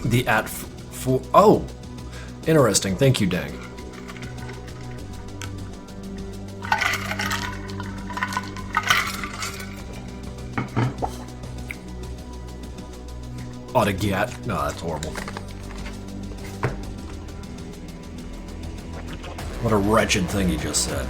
The for oh, interesting. Thank you, Dang. Ought to get. No, that's horrible. What a wretched thing he just said.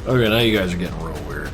Okay, now you guys are getting real weird.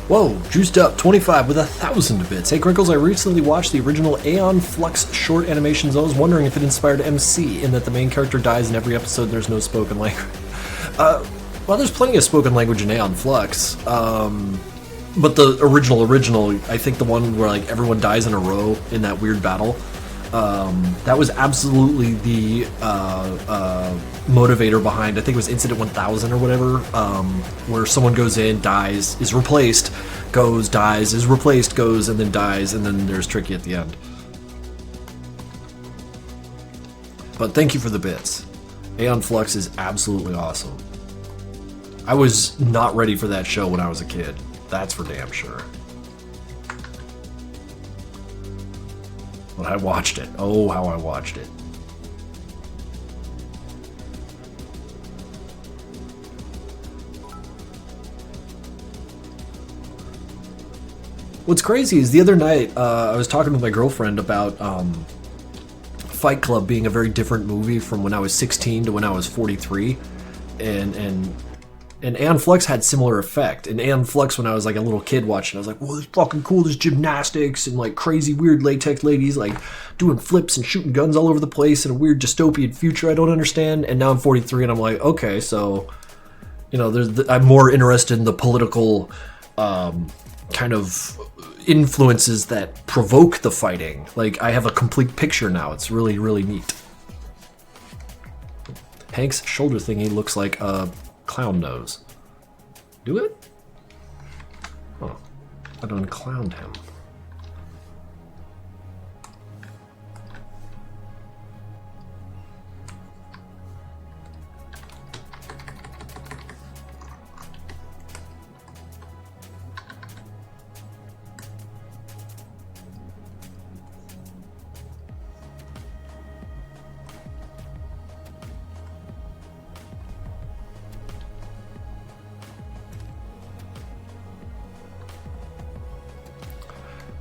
Whoa, juiced up 25 with 1,000 bits. Hey Krinkels, I recently watched the original Aeon Flux short animations. I was wondering if it inspired MC in that the main character dies in every episode and there's no spoken language. Well, there's plenty of spoken language in Aeon Flux. But the original, I think the one where like everyone dies in a row in that weird battle, that was absolutely the motivator behind, I think it was Incident 1000 or whatever, where someone goes in, dies, is replaced, goes, dies, is replaced, goes, and then dies, and then there's Tricky at the end. But thank you for the bits. Aeon Flux is absolutely awesome. I was not ready for that show when I was a kid. That's for damn sure. But I watched it. Oh, how I watched it. What's crazy is the other night, I was talking with my girlfriend about Fight Club being a very different movie from when I was 16 to when I was 43. And Aeon Flux had similar effect. And Aeon Flux, when I was like a little kid watching, I was like, whoa, this is fucking cool. There's gymnastics and like crazy weird latex ladies like doing flips and shooting guns all over the place in a weird dystopian future I don't understand. And now I'm 43 and I'm like, okay, so, you know, I'm more interested in the political kind of influences that provoke the fighting. Like, I have a complete picture now. It's really, really neat. Hank's shoulder thingy looks like a clown nose. Do it? Oh, I done clowned him.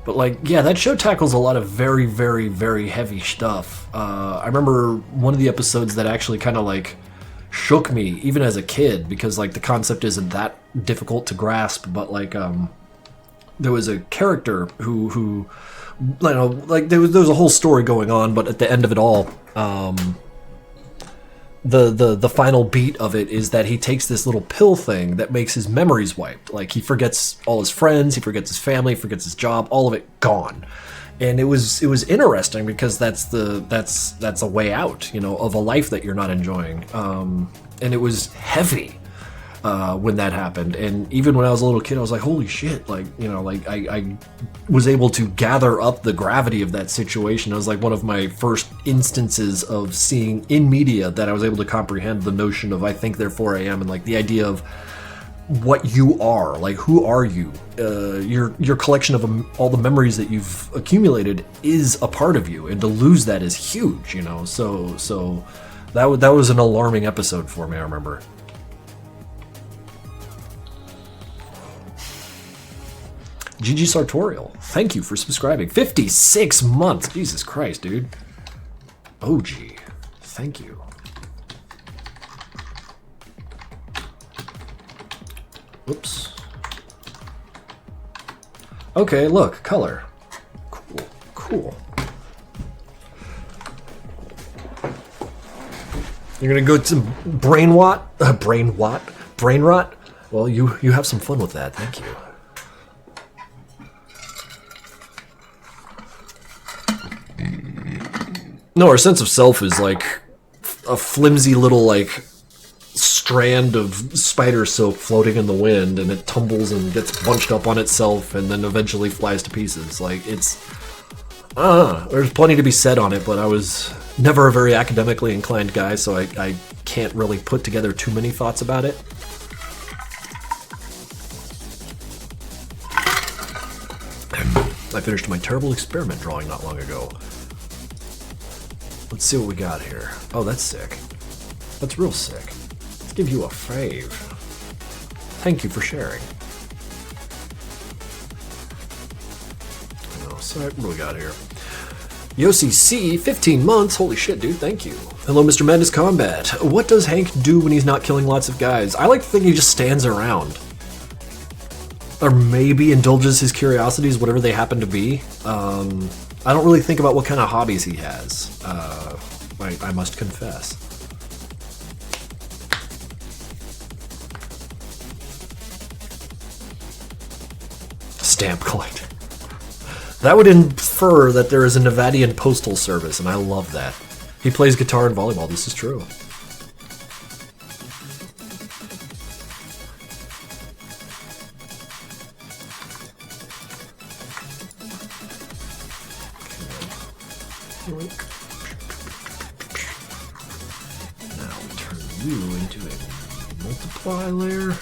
But like, yeah, that show tackles a lot of very, very, very heavy stuff. I remember one of the episodes that actually kind of like shook me, even as a kid, because like the concept isn't that difficult to grasp. But like, there was a character who, you know, like there was a whole story going on, but at the end of it all, the final beat of it is that he takes this little pill thing that makes his memories wiped. Like, he forgets all his friends, he forgets his family, he forgets his job, all of it gone. And it was interesting because that's a way out, you know, of a life that you're not enjoying. And it was heavy. when that happened. And even when I was a little kid, I was like, holy shit, like, you know, like I was able to gather up the gravity of that situation. It was like one of my first instances of seeing in media that I was able to comprehend the notion of I think therefore I am, and like the idea of what you are, like who are you? Your collection of all the memories that you've accumulated is a part of you, and to lose that is huge, you know. So that was an alarming episode for me, I remember. GG Sartorial, thank you for subscribing. 56 months, Jesus Christ, dude. OG, thank you. Whoops. Okay, look, color. Cool, cool. You're gonna go to brain rot? Brain rot? Well, you have some fun with that, thank you. No, our sense of self is like a flimsy little like strand of spider silk floating in the wind, and it tumbles and gets bunched up on itself and then eventually flies to pieces. Like, it's there's plenty to be said on it, but I was never a very academically inclined guy, so I can't really put together too many thoughts about it. I finished my terrible experiment drawing not long ago. Let's see what we got here. Oh, that's sick. That's real sick. Let's give you a fave. Thank you for sharing. Oh, so what do we got here? Yossi C, 15 months. Holy shit, dude. Thank you. Hello, Mr. Madness Combat. What does Hank do when he's not killing lots of guys? I like to think he just stands around. Or maybe indulges his curiosities, whatever they happen to be. I don't really think about what kind of hobbies he has. I must confess. Stamp collector. That would infer that there is a Nevadian postal service, and I love that. He plays guitar and volleyball, this is true. Now we turn you into a multiply layer.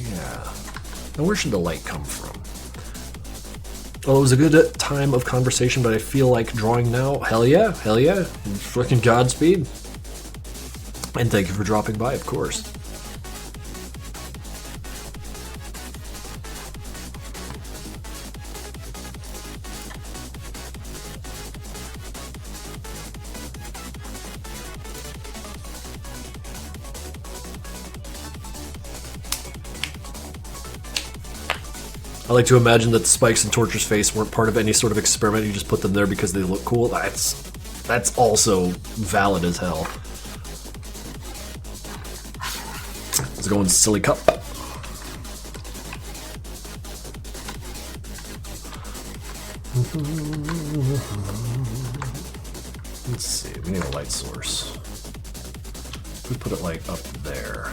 Yeah. Now where should the light come from? Well, it was a good time of conversation, but I feel like drawing now. Hell yeah, hell yeah. Fucking Godspeed. And thank you for dropping by, of course. I like to imagine that the spikes in Torture's face weren't part of any sort of experiment. You just put them there because they look cool. That's also valid as hell. Let's go in silly cup. Let's see. We need a light source. We put it like up there.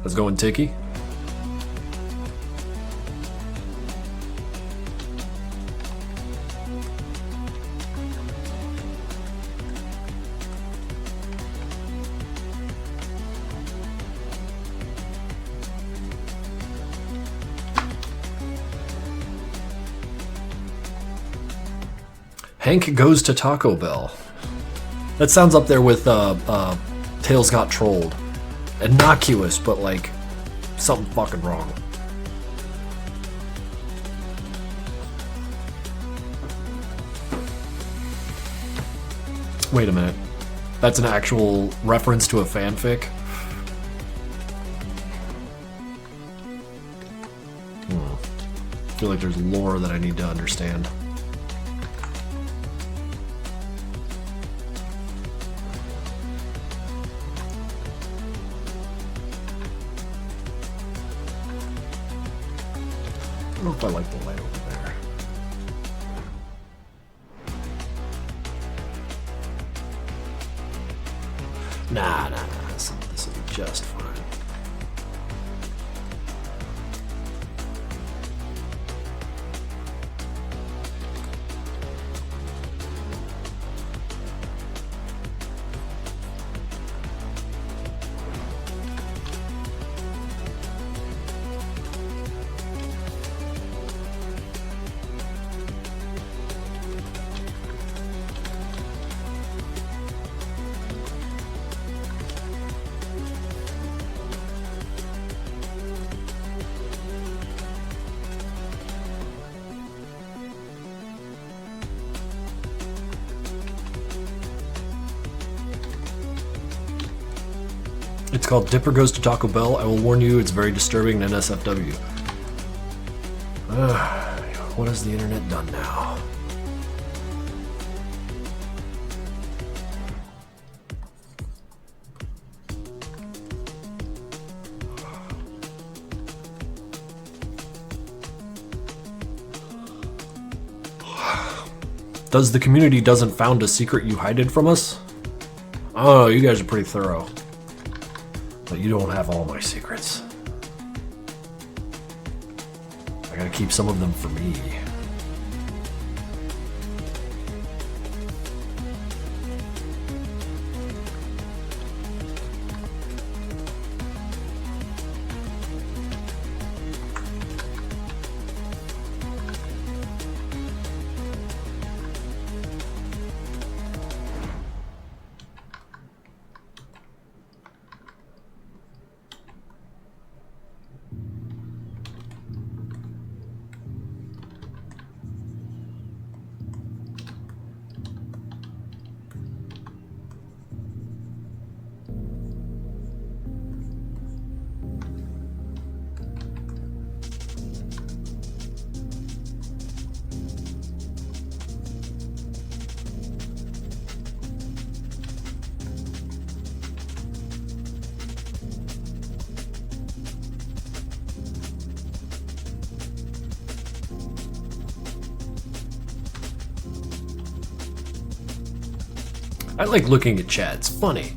Let's go in Tiki. Hank goes to Taco Bell. That sounds up there with Tails Got Trolled. Innocuous, but like something fucking wrong. Wait a minute. That's an actual reference to a fanfic. I feel like there's lore that I need to understand. I don't know if I like the light over there. Nah. This will be just fine. It's called Dipper Goes to Taco Bell. I will warn you, it's very disturbing in NSFW. What has the internet done now? Does the community doesn't found a secret you hided from us? Oh, you guys are pretty thorough. But you don't have all my secrets. I gotta keep some of them for me. I like looking at chat, it's funny.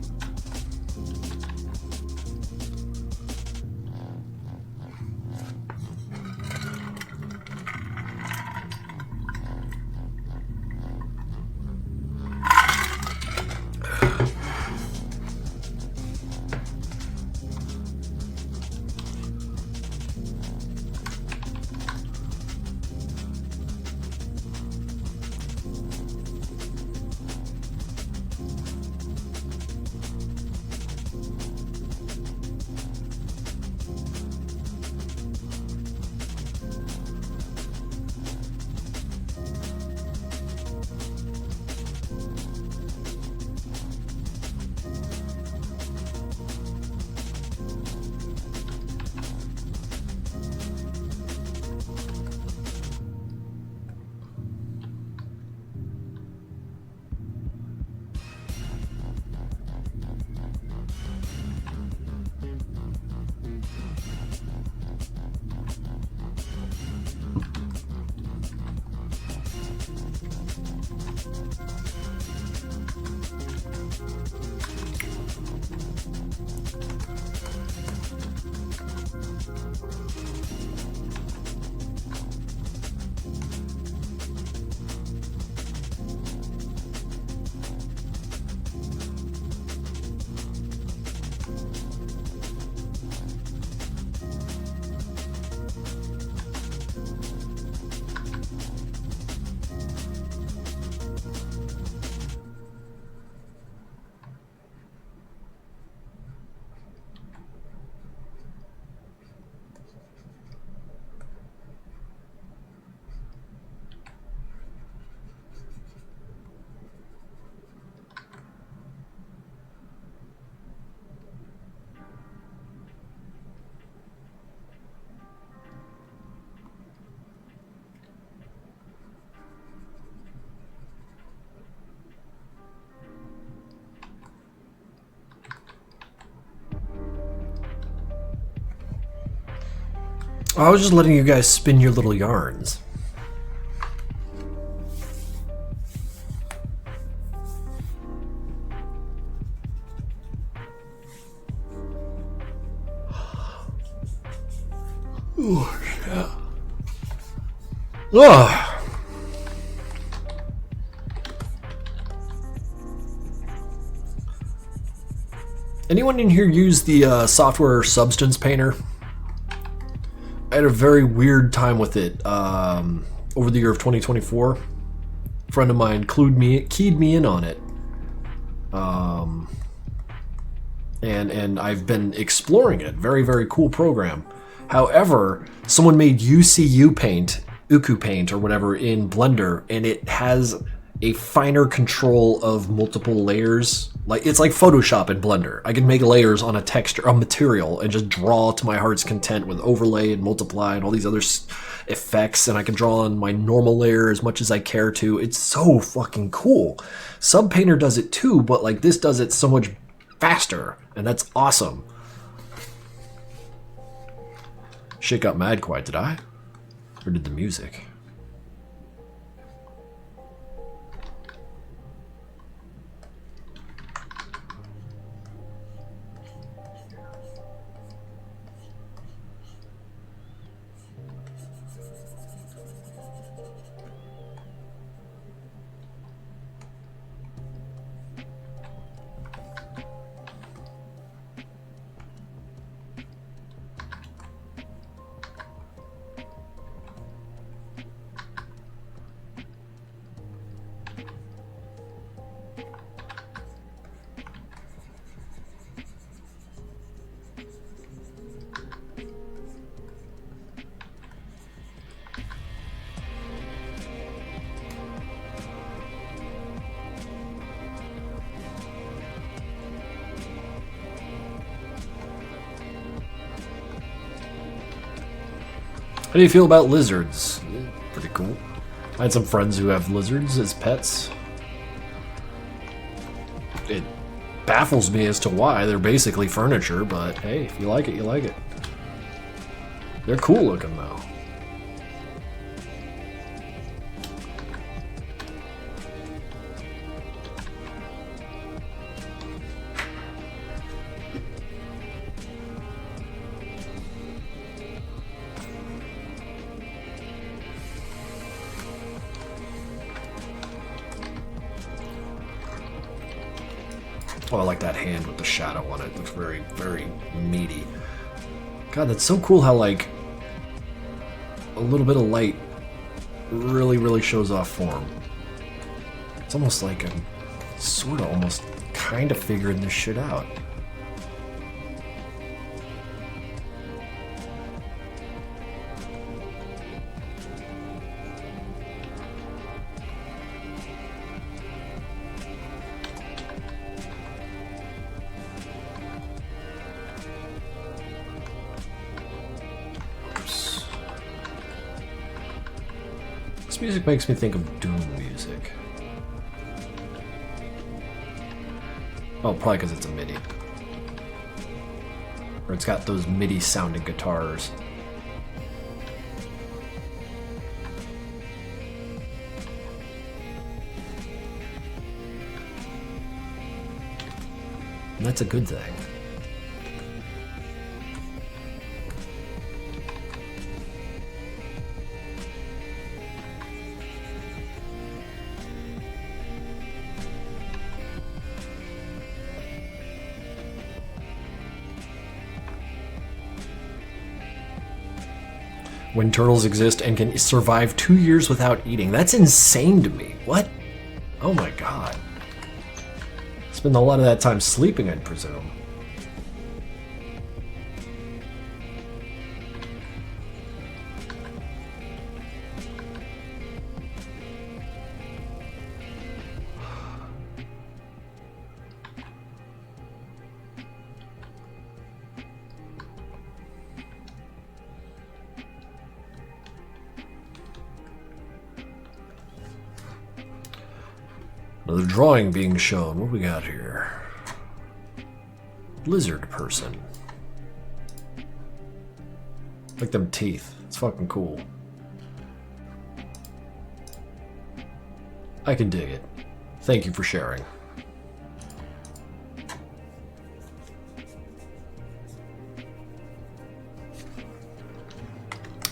I was just letting you guys spin your little yarns. Oh, yeah. Oh. Anyone in here use the software Substance Painter? I had a very weird time with it over the year of 2024. A friend of mine keyed me in on it. And I've been exploring it. Very, very cool program. However, someone made UCU paint, Uku paint or whatever in Blender, and it has a finer control of multiple layers. Like it's like Photoshop in Blender. I can make layers on a texture, a material, and just draw to my heart's content with overlay and multiply and all these other effects, and I can draw on my normal layer as much as I care to. It's so fucking cool. Subpainter does it too, but like this does it so much faster, and that's awesome. Shit got mad quiet, did I? Or did the music? How do you feel about lizards? Yeah, pretty cool. I had some friends who have lizards as pets. It baffles me as to why. They're basically furniture, but hey, if you like it, you like it. They're cool looking though. Oh, I like that hand with the shadow on it. It looks very, very meaty. God, that's so cool how, like, a little bit of light really, really shows off form. It's almost like I'm sort of almost kind of figuring this shit out. This music makes me think of Doom music. Oh, probably because it's a MIDI. Or it's got those MIDI sounding guitars. And that's a good thing. When turtles exist and can survive 2 years without eating. That's insane to me. What? Oh my god. Spend a lot of that time sleeping, I'd presume. Another drawing being shown. What we got here? Lizard person. Like them teeth. It's fucking cool. I can dig it. Thank you for sharing.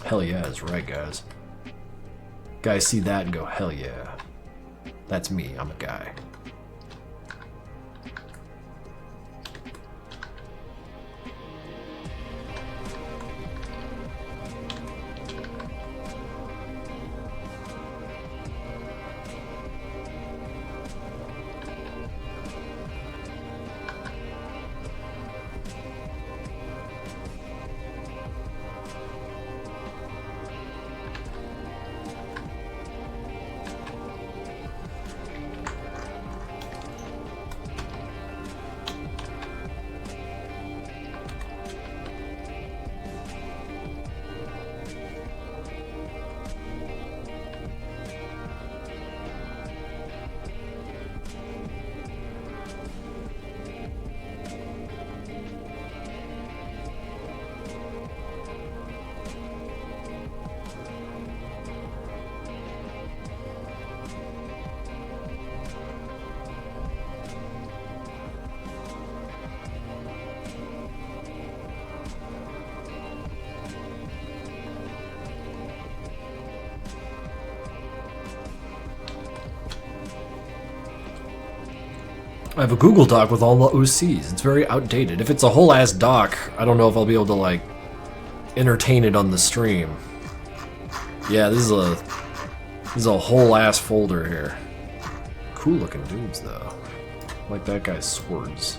Hell yeah is right, guys. Guys see that and go, hell yeah. That's me, I'm a guy. I have a Google Doc with all the OCs. It's very outdated. If it's a whole ass doc, I don't know if I'll be able to like entertain it on the stream. Yeah, this is a whole ass folder here. Cool looking dudes though. Like that guy's swords.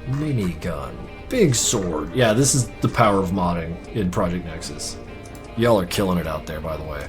Minigun. Big sword. Yeah, this is the power of modding in Project Nexus. Y'all are killing it out there, by the way.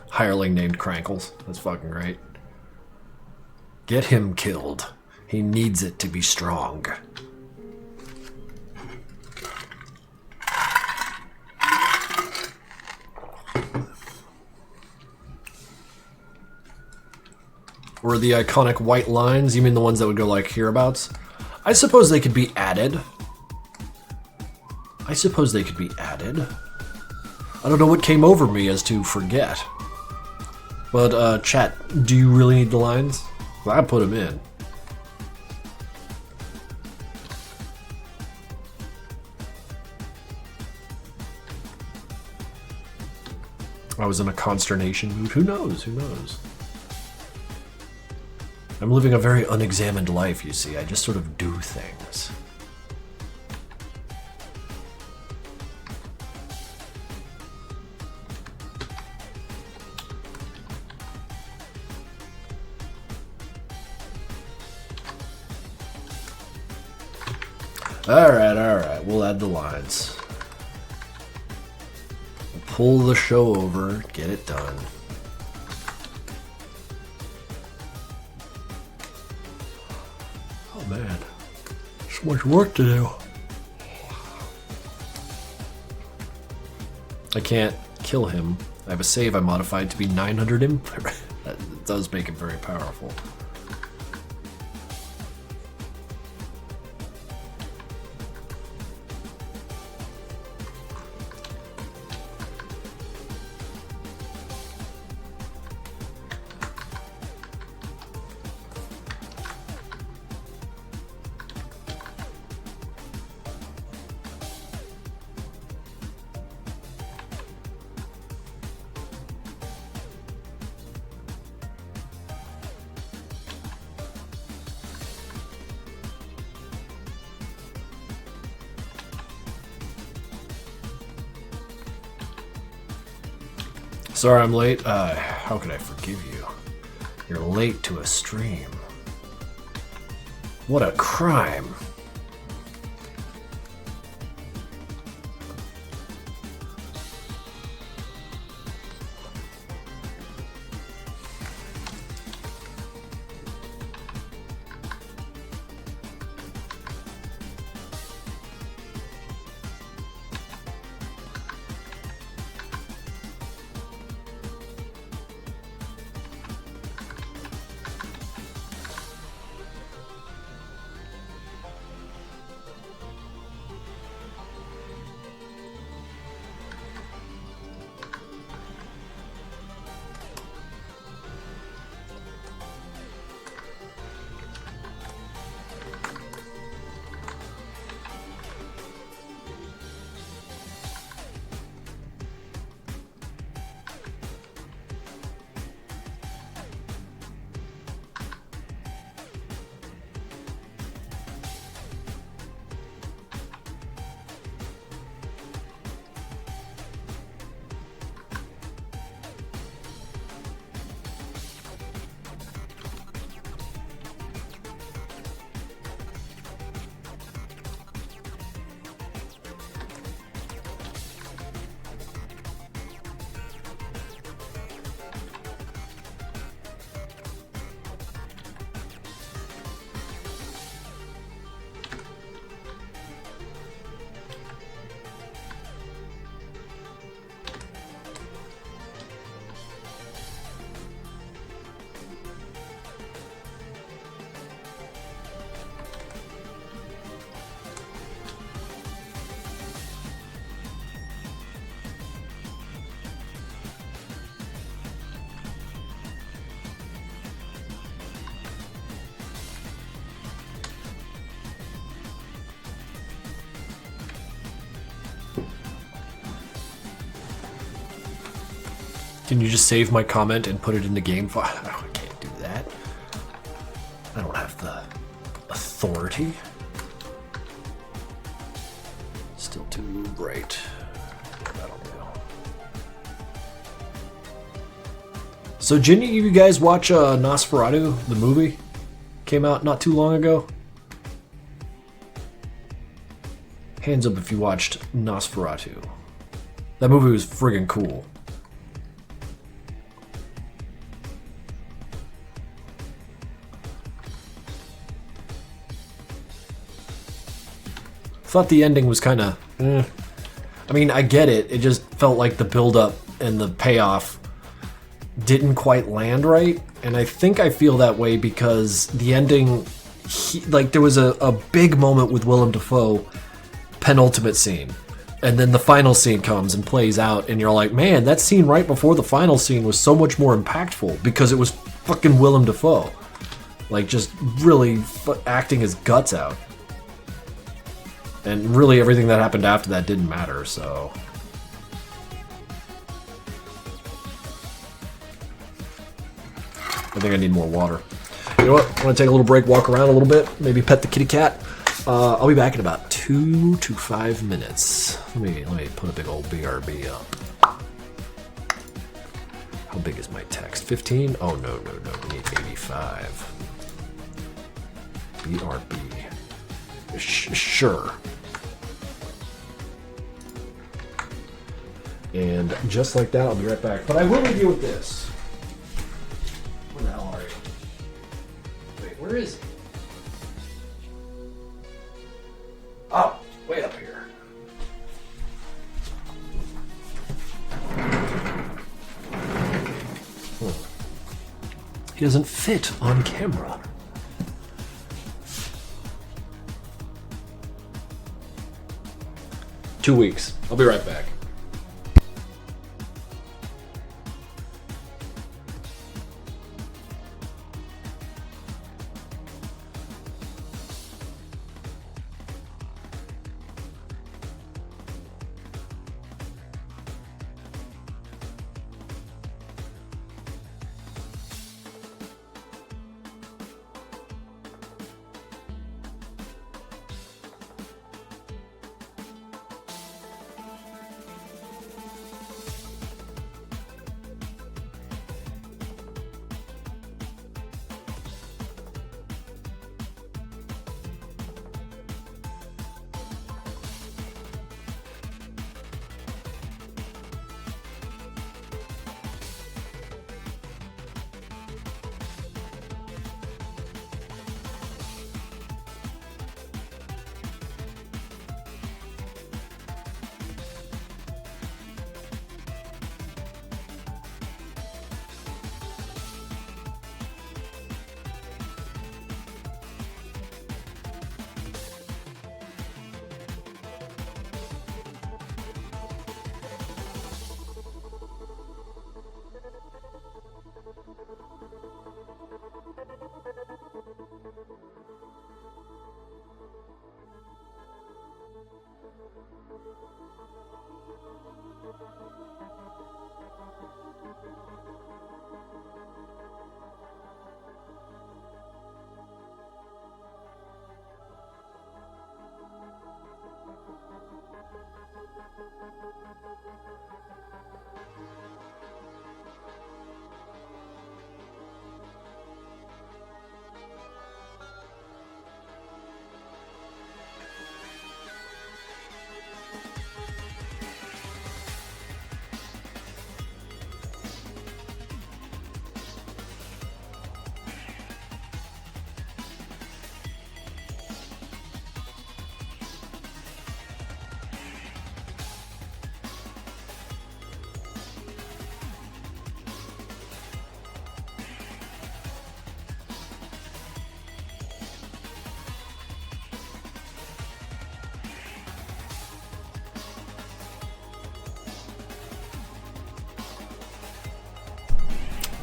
Hireling named Krinkels. That's fucking great. Get him killed. He needs it to be strong. Or the iconic white lines? You mean the ones that would go like hereabouts? I suppose they could be added. I don't know what came over me as to forget. But, chat, do you really need the lines? Well, I put them in. I was in a consternation mood. Who knows? Who knows? I'm living a very unexamined life, you see. I just sort of do things. Alright, we'll add the lines. We'll pull the show over, get it done. Oh man, so much work to do. I can't kill him. I have a save I modified to be 900 imp. That does make it very powerful. Sorry I'm late. How could I forgive you? You're late to a stream. What a crime. Can you just save my comment and put it in the game file? Oh, I can't do that. I don't have the authority. Still too bright. That'll do. So, didn't you guys watch Nosferatu, the movie? Came out not too long ago. Hands up if you watched Nosferatu. That movie was friggin' cool. Thought the ending was kind of, I mean, I get it. It just felt like the build-up and the payoff didn't quite land right. And I think I feel that way because the ending, like there was a big moment with Willem Dafoe, penultimate scene. And then the final scene comes and plays out. And you're like, man, that scene right before the final scene was so much more impactful because it was fucking Willem Dafoe. Like just really acting his guts out. And really everything that happened after that didn't matter, so... I think I need more water. You know what? I'm gonna take a little break, walk around a little bit, maybe pet the kitty cat. I'll be back in about 2 to 5 minutes. Let me put a big old BRB up. How big is my text? 15? Oh, no. We need 85. BRB. Sure. And just like that, I'll be right back. But I will leave you with this. Where the hell are you? Wait, where is he? Oh, way up here. He doesn't fit on camera. Two weeks. I'll be right back.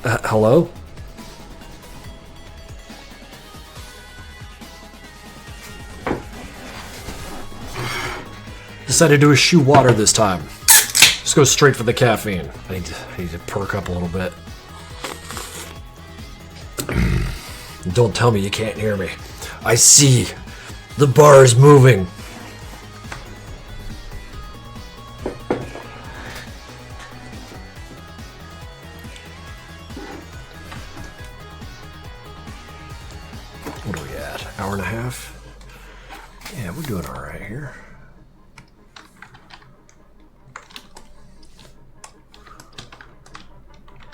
Hello? Decided to eschew water this time. Just go straight for the caffeine. I need to perk up a little bit. Don't tell me you can't hear me. I see. The bar is moving. What are we at? Hour and a half? Yeah, we're doing all right here.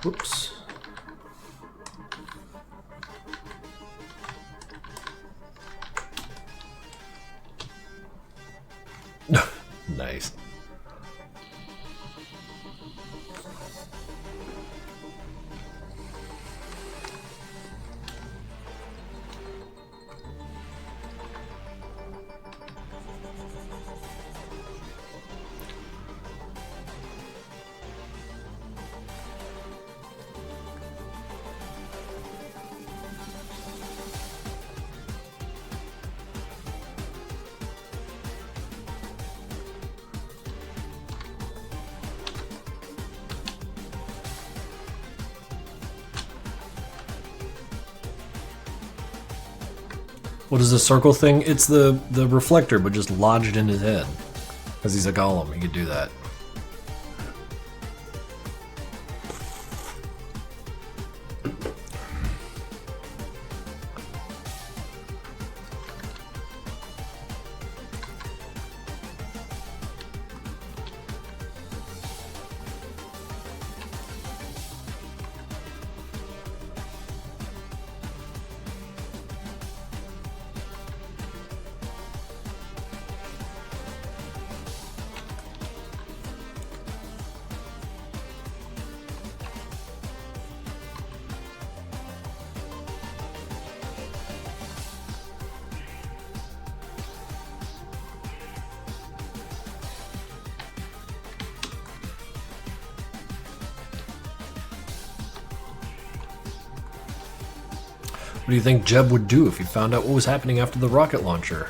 Whoops. Nice. What is the circle thing? It's the reflector, but just lodged in his head. Because he's a golem, he could do that. What do you think Jeb would do if he found out what was happening after the rocket launcher?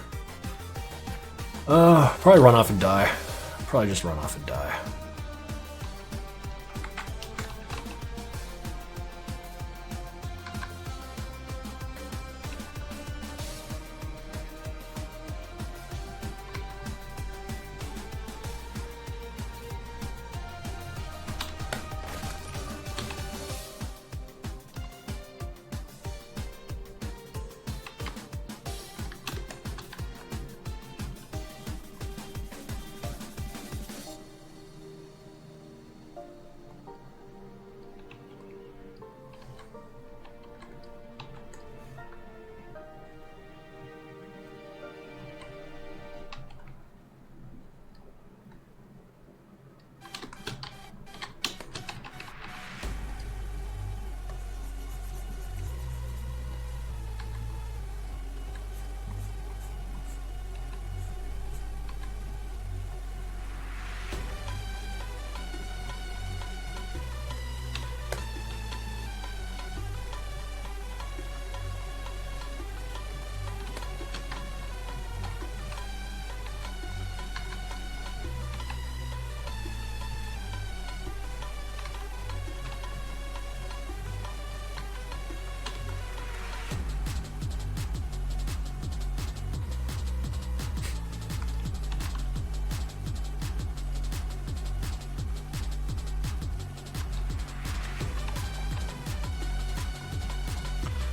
Probably run off and die. Probably just run off and die.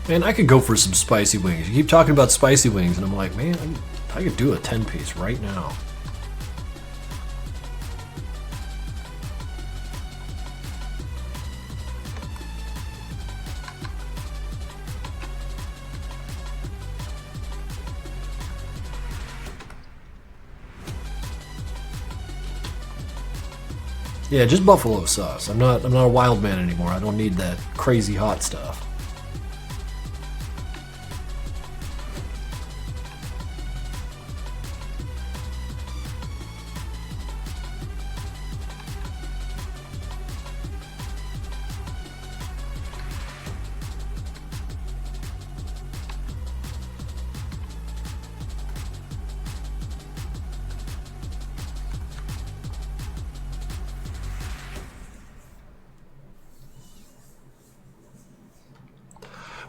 Man, I could go for some spicy wings. You keep talking about spicy wings, and I'm like, man, I could do a 10-piece right now. Yeah, just buffalo sauce. I'm not a wild man anymore. I don't need that crazy hot stuff.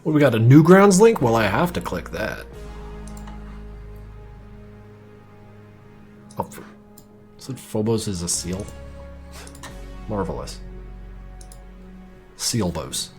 Well, we got a Newgrounds link? Well, I have to click that. Oh, so Phobos is a seal? Marvelous. Sealbos.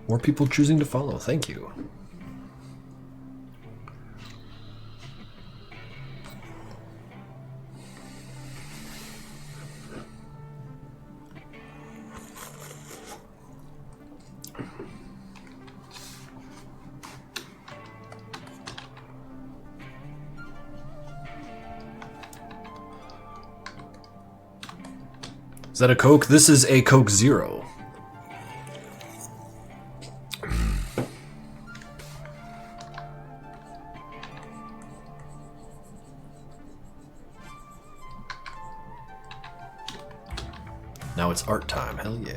More people choosing to follow. Thank you. Is that a Coke? This is a Coke Zero. Now it's art time, hell yeah.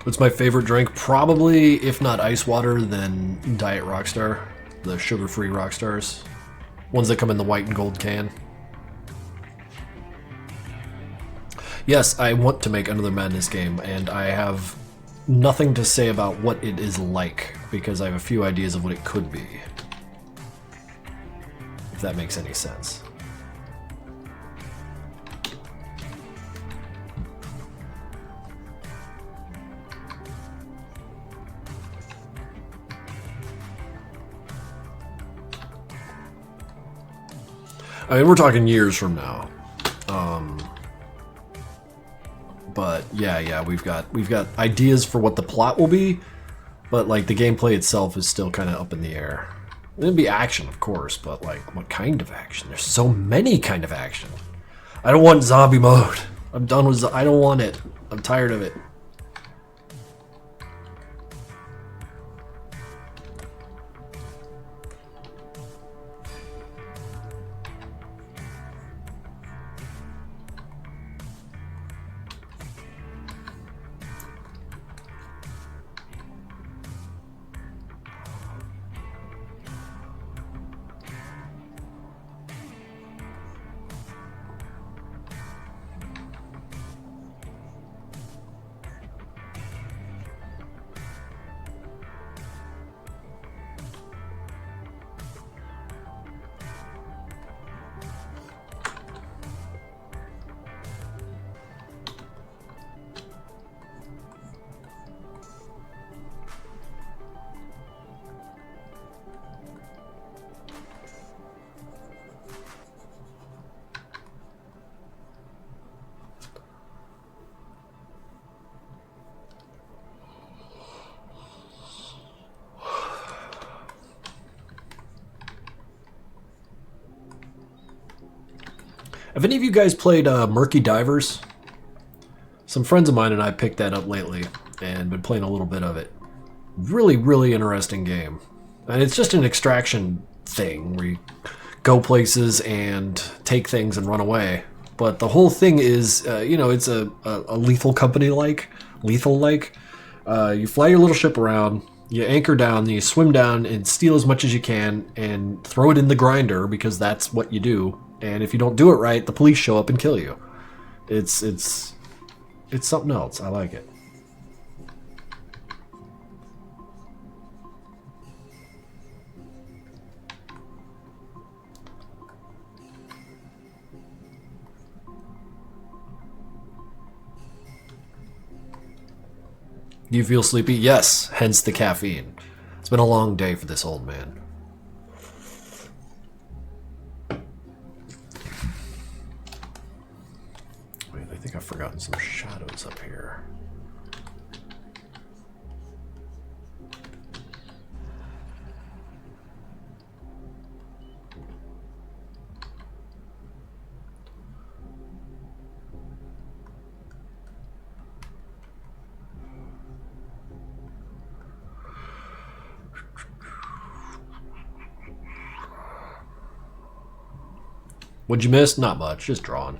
What's my favorite drink? Probably, if not ice water, then Diet Rockstar. The sugar-free Rockstars. Ones that come in the white and gold can. Yes, I want to make another Madness game, and I have nothing to say about what it is like, because I have a few ideas of what it could be. If that makes any sense. I mean, we're talking years from now. But yeah, we've got ideas for what the plot will be, but like the gameplay itself is still kind of up in the air. It'll be action, of course, but like what kind of action? There's so many kind of action. I don't want zombie mode. I'm done with. I don't want it. I'm tired of it. Have any of you guys played Murky Divers? Some friends of mine and I picked that up lately and been playing a little bit of it. Really, really interesting game. And it's just an extraction thing where you go places and take things and run away. But the whole thing is, you know, it's a lethal company-like, lethal-like. You fly your little ship around, you anchor down, you swim down and steal as much as you can and throw it in the grinder because that's what you do. And if you don't do it right, the police show up and kill you. It's something else. I like it. Do you feel sleepy? Yes, hence the caffeine. It's been a long day for this old man. think I've forgotten some shadows up here. What'd you miss? Not much, just drawing.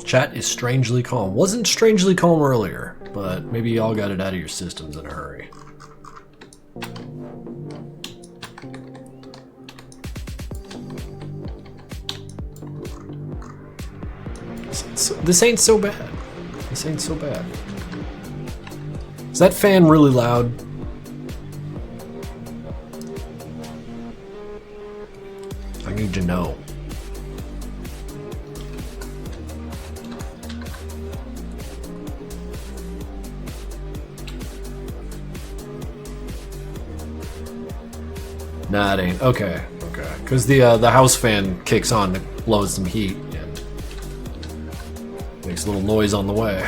Chat is strangely calm. Wasn't strangely calm earlier, but maybe y'all got it out of your systems in a hurry. This ain't so bad. This ain't so bad. Is that fan really loud? I need to know. Nah, it ain't. Okay, okay. Because the house fan kicks on to blow some heat and makes a little noise on the way.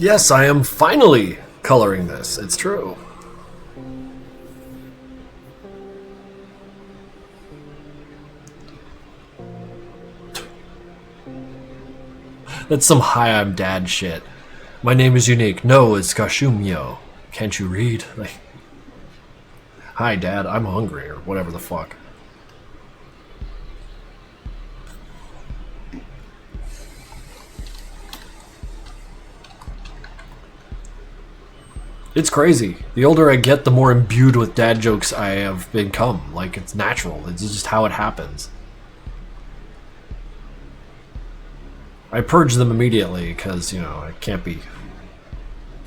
Yes, I am finally coloring this. It's true. That's some hi, I'm dad shit. My name is unique. No, it's Kashumyo. Can't you read? Like, hi, dad, I'm hungry, or whatever the fuck. It's crazy. The older I get, the more imbued with dad jokes I have become. Like, it's natural. It's just how it happens. I purge them immediately because, you know, I can't be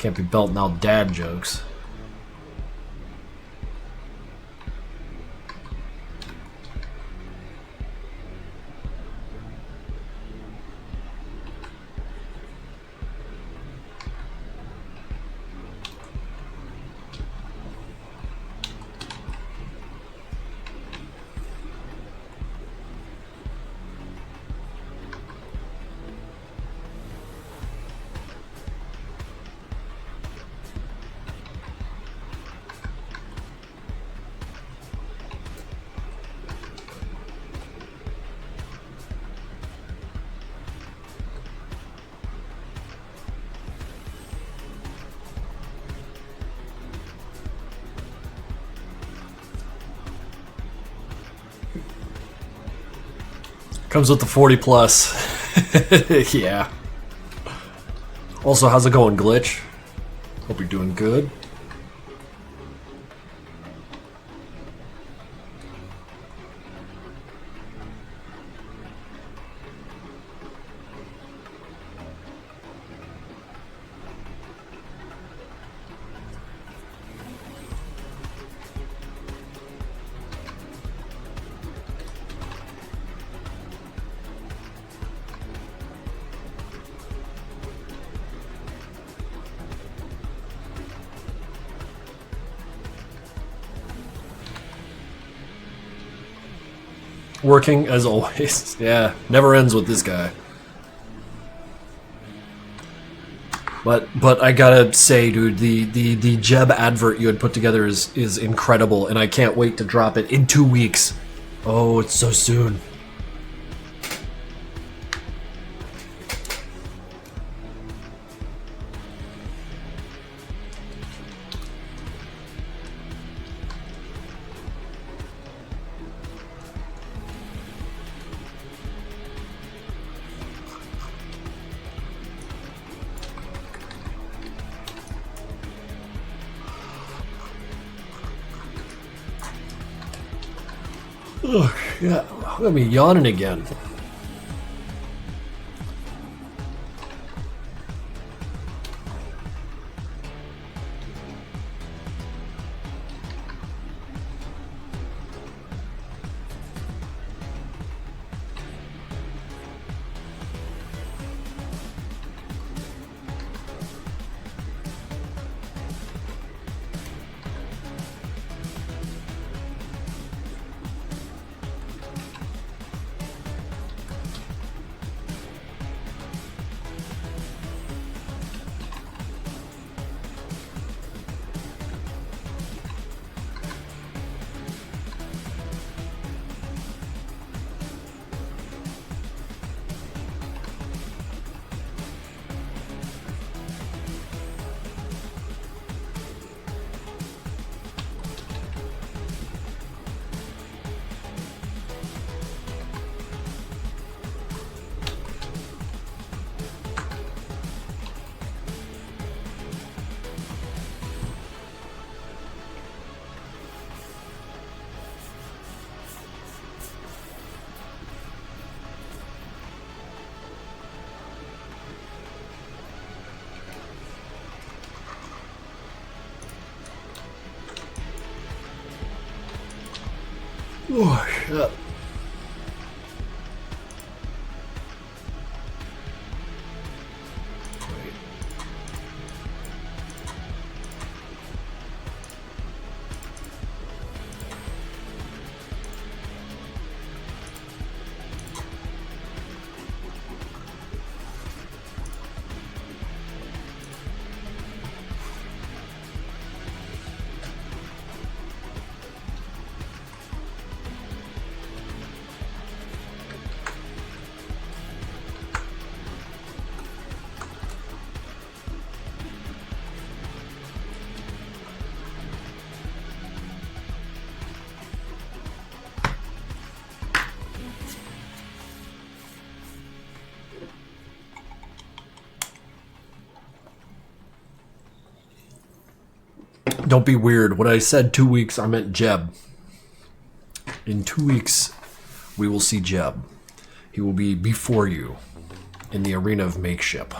belting out dad jokes. Comes with the 40 plus. Yeah. Also, how's it going, Glitch? Hope you're doing good. Working as always. Yeah, never ends with this guy. But I gotta say, dude, the Jeb advert you had put together is incredible, and I can't wait to drop it in 2 weeks. Oh, it's so soon. Ugh, yeah, I'm gonna be yawning again. Oh, shit. Don't be weird. When I said 2 weeks, I meant Jeb. In 2 weeks, we will see Jeb. He will be before you in the arena of makeship.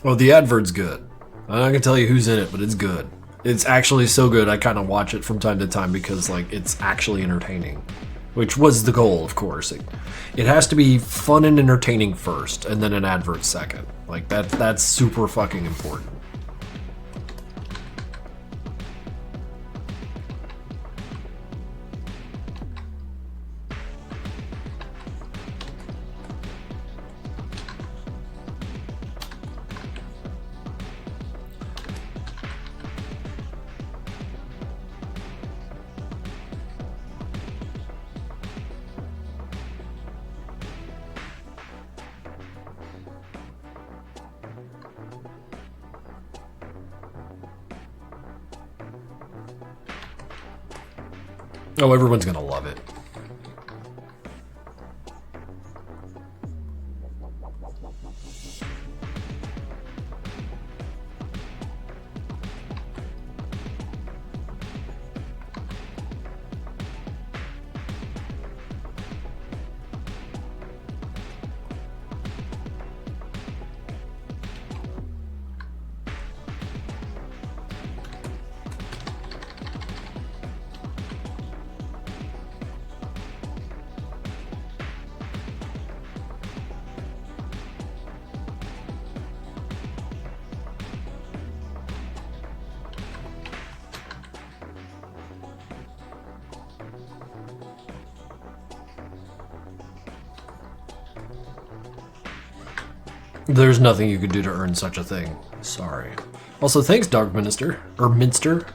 Well, the advert's good. I'm not gonna tell you who's in it, but it's good. It's actually so good, I kind of watch it from time to time because, like, it's actually entertaining. Which was the goal, of course. It has to be fun and entertaining first, and then an advert second. Like, that's super fucking important. Oh, everyone's gonna love it. There's nothing you could do to earn such a thing. Sorry. Also, thanks, Dark Minister. Or Minster.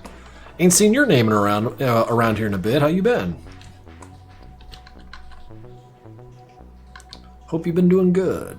Ain't seen your name around here in a bit. How you been? Hope you've been doing good.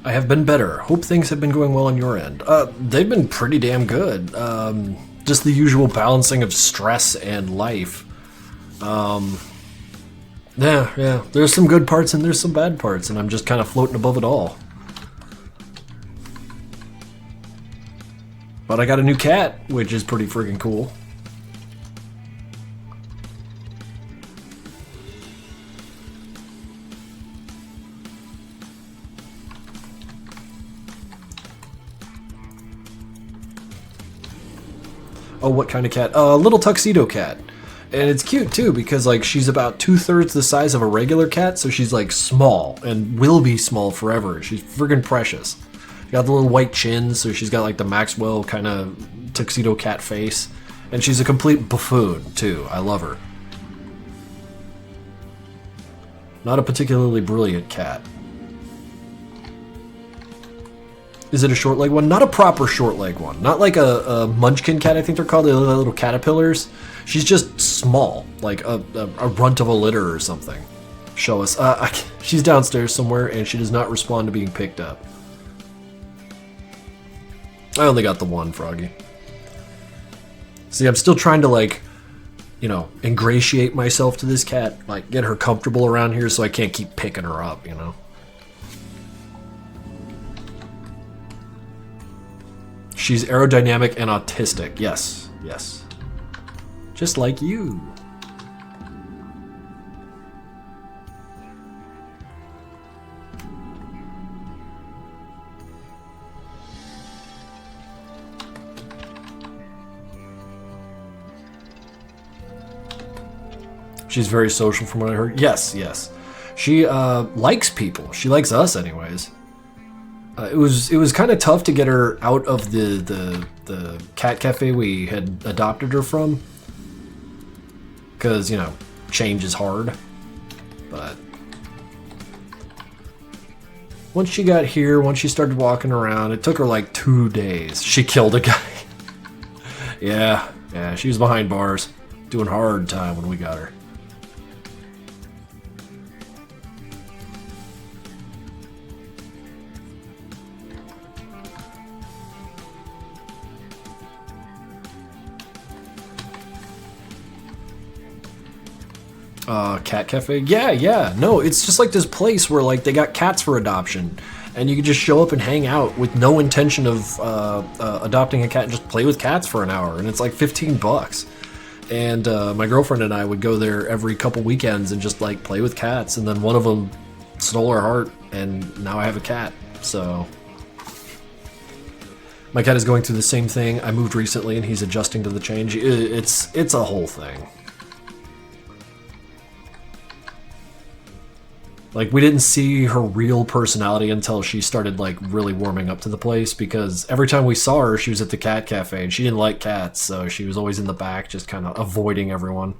I have been better. Hope things have been going well on your end. They've been pretty damn good. Just the usual balancing of stress and life. Yeah. There's some good parts and there's some bad parts, and I'm just kind of floating above it all. But I got a new cat, which is pretty freaking cool. Oh, what kind of cat? A little tuxedo cat. And it's cute too because like she's about 2/3 the size of a regular cat, so she's like small and will be small forever. She's friggin' precious. Got the little white chin, so she's got like the Maxwell kind of tuxedo cat face. And she's a complete buffoon too. I love her. Not a particularly brilliant cat. Is it a short leg one? Not a proper short leg one. Not like a munchkin cat, I think they're called, the little caterpillars. She's just small, like a runt of a litter or something. Show us. She's downstairs somewhere and she does not respond to being picked up. I only got the one, Froggy. See, I'm still trying to, like, you know, ingratiate myself to this cat. Like, get her comfortable around here so I can't keep picking her up, you know? She's aerodynamic and autistic. Yes, yes. Just like you. She's very social from what I heard. Yes, yes. She likes people. She likes us anyways. It was kind of tough to get her out of the cat cafe we had adopted her from. Because, you know, change is hard. But once she got here, once she started walking around, it took her like 2 days. She killed a guy. Yeah, she was behind bars. Doing hard time when we got her. Cat cafe? Yeah. No, it's just like this place where like they got cats for adoption. And you can just show up and hang out with no intention of adopting a cat and just play with cats for an hour. And it's like $15. And my girlfriend and I would go there every couple weekends and just like play with cats. And then one of them stole our heart and now I have a cat. So my cat is going through the same thing. I moved recently and he's adjusting to the change. It's a whole thing. Like, we didn't see her real personality until she started, like, really warming up to the place, because every time we saw her, she was at the cat cafe, and she didn't like cats, so she was always in the back, just kind of avoiding everyone.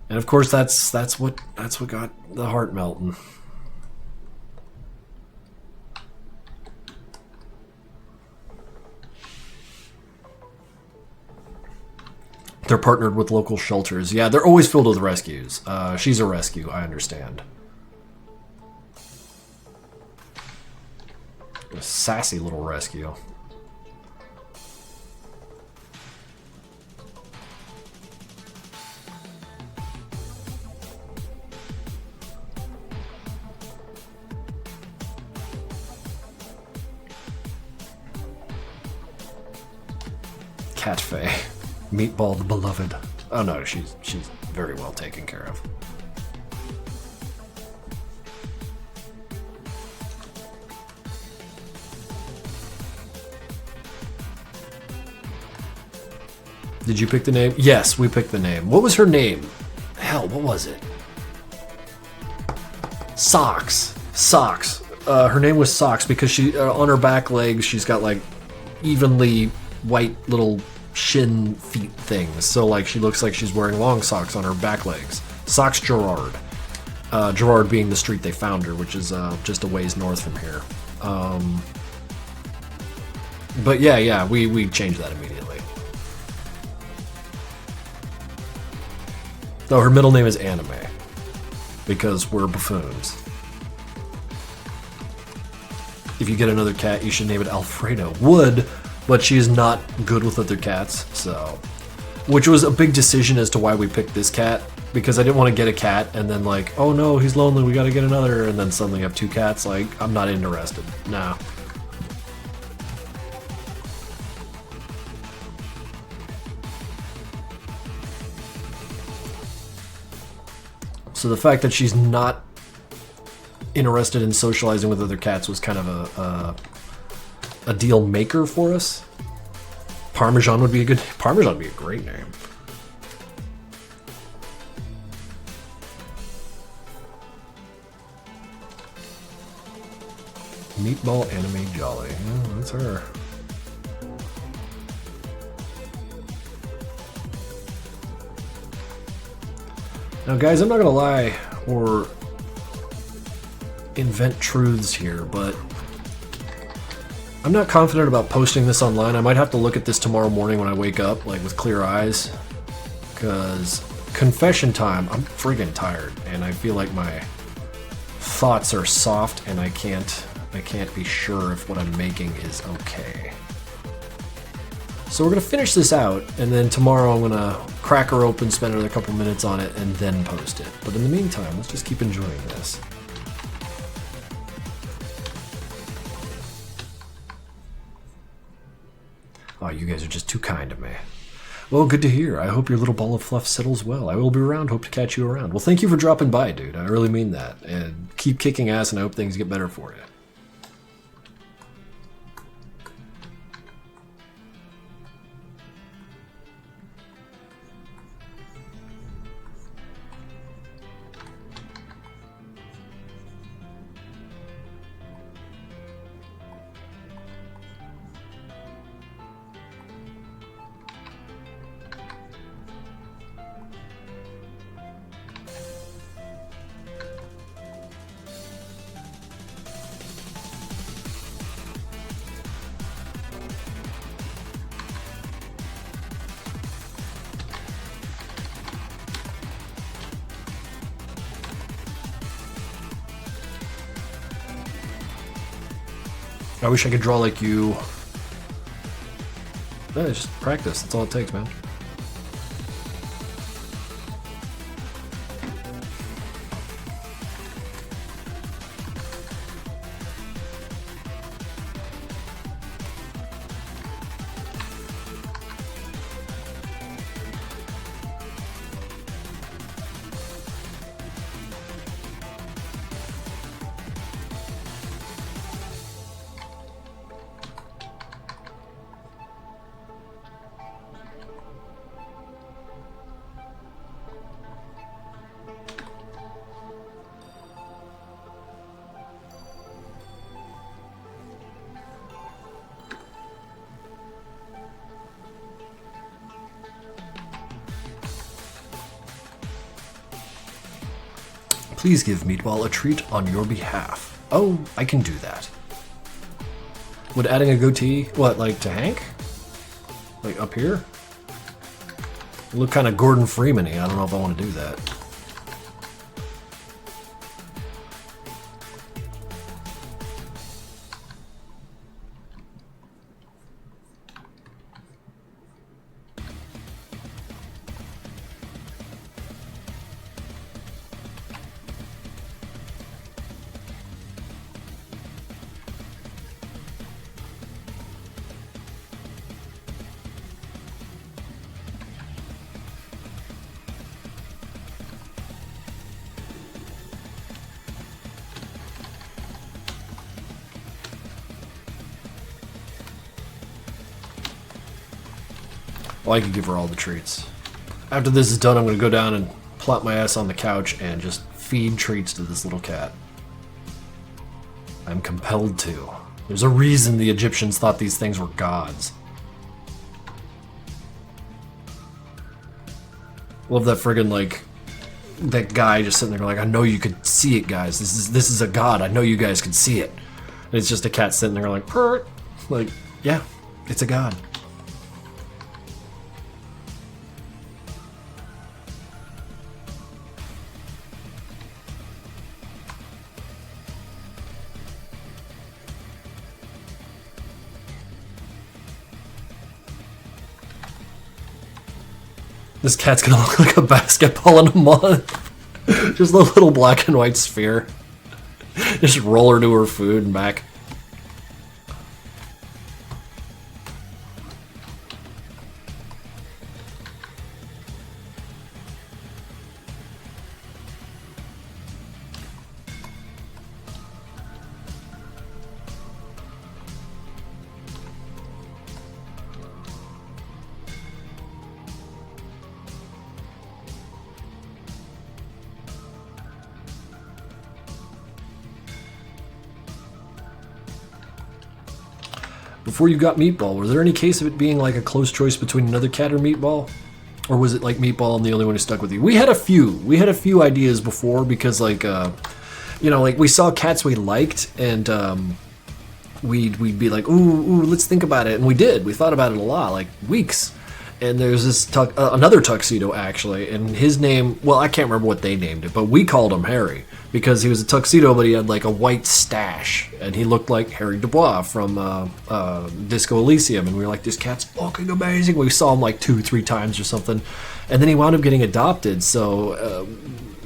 And of course, that's what got the heart melting. They're partnered with local shelters. Yeah, they're always filled with rescues. She's a rescue, I understand. A sassy little rescue. Cat Faye. Meatball the beloved. Oh no, she's very well taken care of. Did you pick the name? Yes, we picked the name. What was her name? Hell, what was it? Socks. Socks. Her name was Socks because she on her back legs she's got like evenly white little shin feet things. So like she looks like she's wearing long socks on her back legs. Socks Gerard. Gerard being the street they found her, which is just a ways north from here. But yeah, we changed that immediately. Though her middle name is Anime, because we're buffoons. If you get another cat, you should name it Alfredo. Would, but she is not good with other cats, so... Which was a big decision as to why we picked this cat, because I didn't want to get a cat, and then like, oh no, he's lonely, we gotta get another, and then suddenly have two cats, like, I'm not interested. Nah. So the fact that she's not interested in socializing with other cats was kind of a deal maker for us. Parmesan would be a good. Parmesan would be a great name. Meatball Anime Jolly. Yeah, that's her. Now, guys, I'm not gonna lie or invent truths here, but I'm not confident about posting this online. I might have to look at this tomorrow morning when I wake up, like with clear eyes, because confession time, I'm friggin' tired, and I feel like my thoughts are soft, and I can't be sure if what I'm making is okay. So we're gonna finish this out, and then tomorrow I'm gonna crack her open, spend another couple minutes on it, and then post it. But in the meantime, let's just keep enjoying this. Oh, you guys are just too kind to me. Well, good to hear. I hope your little ball of fluff settles well. I will be around. Hope to catch you around. Well, thank you for dropping by, dude. I really mean that. And keep kicking ass, and I hope things get better for you. I wish I could draw like you. Yeah, just practice. That's all it takes, man. Please give Meatball a treat on your behalf. Oh, I can do that. Would adding a goatee, what, like to Hank? Like up here? Look kind of Gordon Freeman-y. I don't know if I want to do that. Well, I could give her all the treats. After this is done, I'm going to go down and plop my ass on the couch and just feed treats to this little cat. I'm compelled to. There's a reason the Egyptians thought these things were gods. Love that friggin' like that guy just sitting there like, I know you could see it, guys. This is a god. I know you guys could see it. And it's just a cat sitting there like, purr. Like, yeah, it's a god. This cat's gonna look like a basketball in a month. Just a little black and white sphere. Just roll her to her food and back. Before you got Meatball, was there any case of it being like a close choice between another cat or Meatball? Or was it like Meatball and the only one who stuck with you? We had a few ideas before because like, you know, like we saw cats we liked and we'd be like, ooh, let's think about it. And we did. We thought about it a lot, like weeks. And there's this another tuxedo actually, and his name, well, I can't remember what they named it, but we called him Harry because he was a tuxedo, but he had like a white stash, and he looked like Harry Dubois from Disco Elysium. And we were like, this cat's fucking amazing. We saw him like 2-3 times or something, and then he wound up getting adopted. So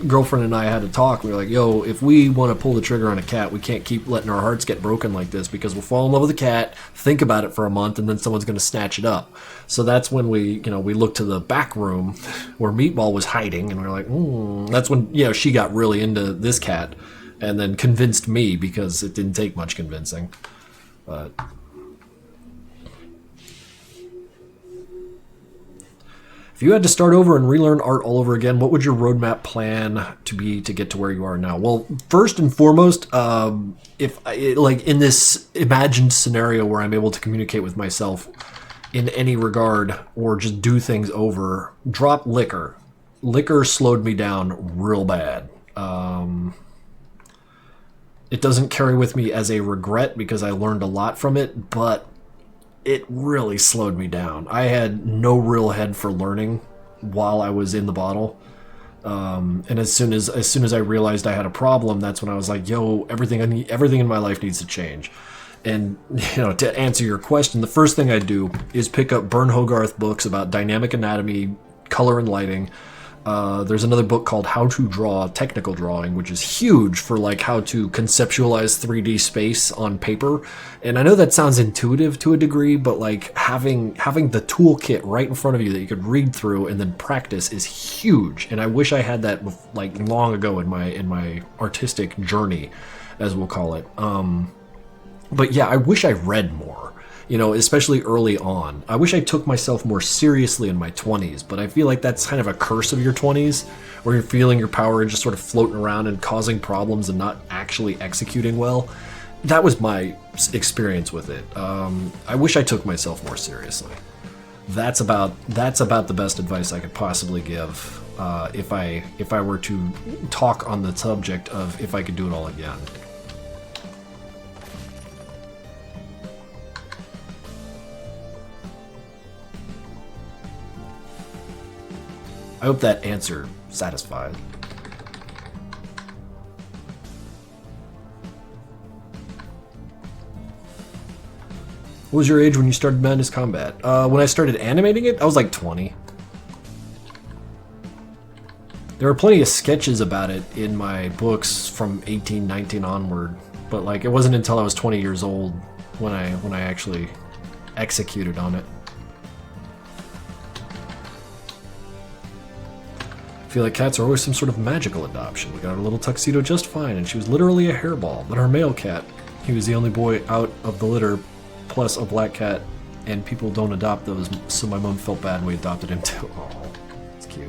girlfriend and I had to talk. We were like, yo, if we want to pull the trigger on a cat, we can't keep letting our hearts get broken like this, because we'll fall in love with a cat, think about it for a month, and then someone's going to snatch it up. So that's when we looked to the back room where Meatball was hiding, and we were like, that's when, she got really into this cat and then convinced me, because it didn't take much convincing. But if you had to start over and relearn art all over again, what would your roadmap plan to be to get to where you are now? Well, first and foremost, like in this imagined scenario where I'm able to communicate with myself in any regard or just do things over, drop liquor. Liquor slowed me down real bad. It doesn't carry with me as a regret because I learned a lot from it, but it really slowed me down. I had no real head for learning while I was in the bottle. And as soon as I realized I had a problem, that's when I was like, yo, everything in my life needs to change. And, to answer your question, the first thing I do is pick up Bern Hogarth books about dynamic anatomy, color and lighting. There's another book called How to Draw Technical Drawing, which is huge for like how to conceptualize 3D space on paper. And I know that sounds intuitive to a degree, but like having the toolkit right in front of you that you could read through and then practice is huge. And I wish I had that like long ago in my artistic journey, as we'll call it. But yeah, I wish I read more. Especially early on. I wish I took myself more seriously in my 20s, but I feel like that's kind of a curse of your 20s, where you're feeling your power and just sort of floating around and causing problems and not actually executing well. That was my experience with it. I wish I took myself more seriously. That's about the best advice I could possibly give if I were to talk on the subject of if I could do it all again. I hope that answer satisfied. What was your age when you started Madness Combat? When I started animating it, I was like 20. There were plenty of sketches about it in my books from 18, 19 onward, but like it wasn't until I was 20 years old when I actually executed on it. I feel like cats are always some sort of magical adoption. We got our little tuxedo just fine, and she was literally a hairball. But our male cat, he was the only boy out of the litter, plus a black cat, and people don't adopt those, so my mom felt bad and we adopted him too. Oh, it's cute.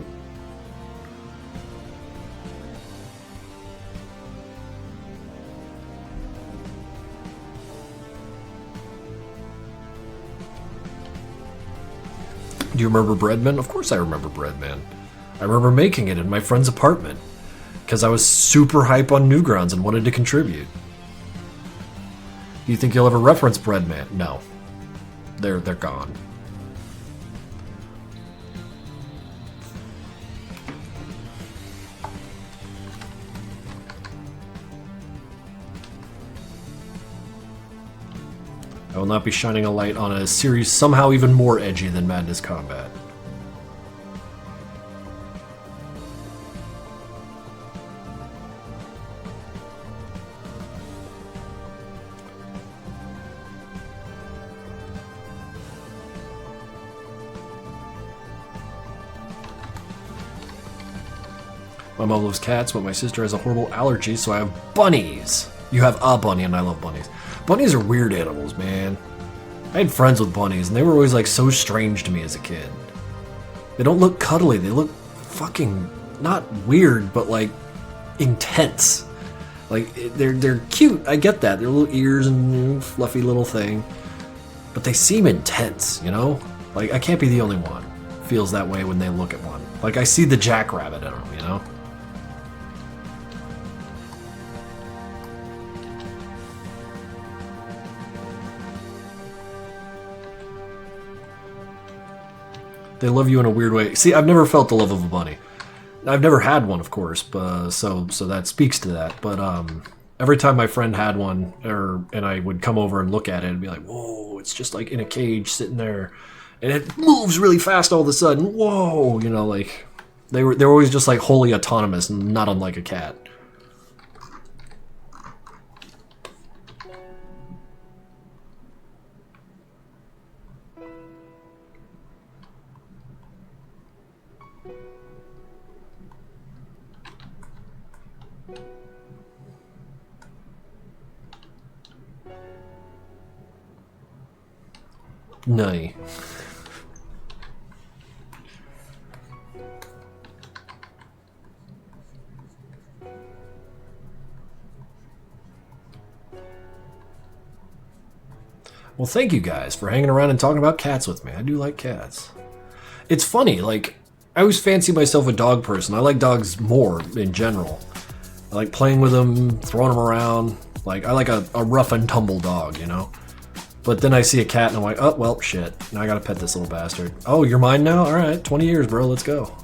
Do you remember Breadman? Of course I remember Breadman. I remember making it in my friend's apartment because I was super hype on Newgrounds and wanted to contribute. Do you think you'll ever reference Breadman? No. They're gone. I will not be shining a light on a series somehow even more edgy than Madness Combat. My mom loves cats, but my sister has a horrible allergy, so I have bunnies. You have a bunny, and I love bunnies. Bunnies are weird animals, man. I had friends with bunnies, and they were always like so strange to me as a kid. They don't look cuddly. They look fucking not weird, but like intense. Like they're cute. I get that. Their little ears and fluffy little thing. But they seem intense, you know? Like, I can't be the only one who feels that way when they look at one. Like, I see the jackrabbit in them, you know? They love you in a weird way. See, I've never felt the love of a bunny. I've never had one, of course, but, so that speaks to that. But every time my friend had one, and I would come over and look at it and be like, whoa, it's just like in a cage sitting there. And it moves really fast all of a sudden. Whoa, you know, like, they're always just like wholly autonomous and not unlike a cat. Nay. Well, thank you guys for hanging around and talking about cats with me. I do like cats. It's funny, like, I always fancy myself a dog person. I like dogs more in general. I like playing with them, throwing them around. Like, I like a rough and tumble dog, you know? But then I see a cat and I'm like, oh, well, shit. Now I gotta pet this little bastard. Oh, you're mine now? Alright, 20 years, bro. Let's go.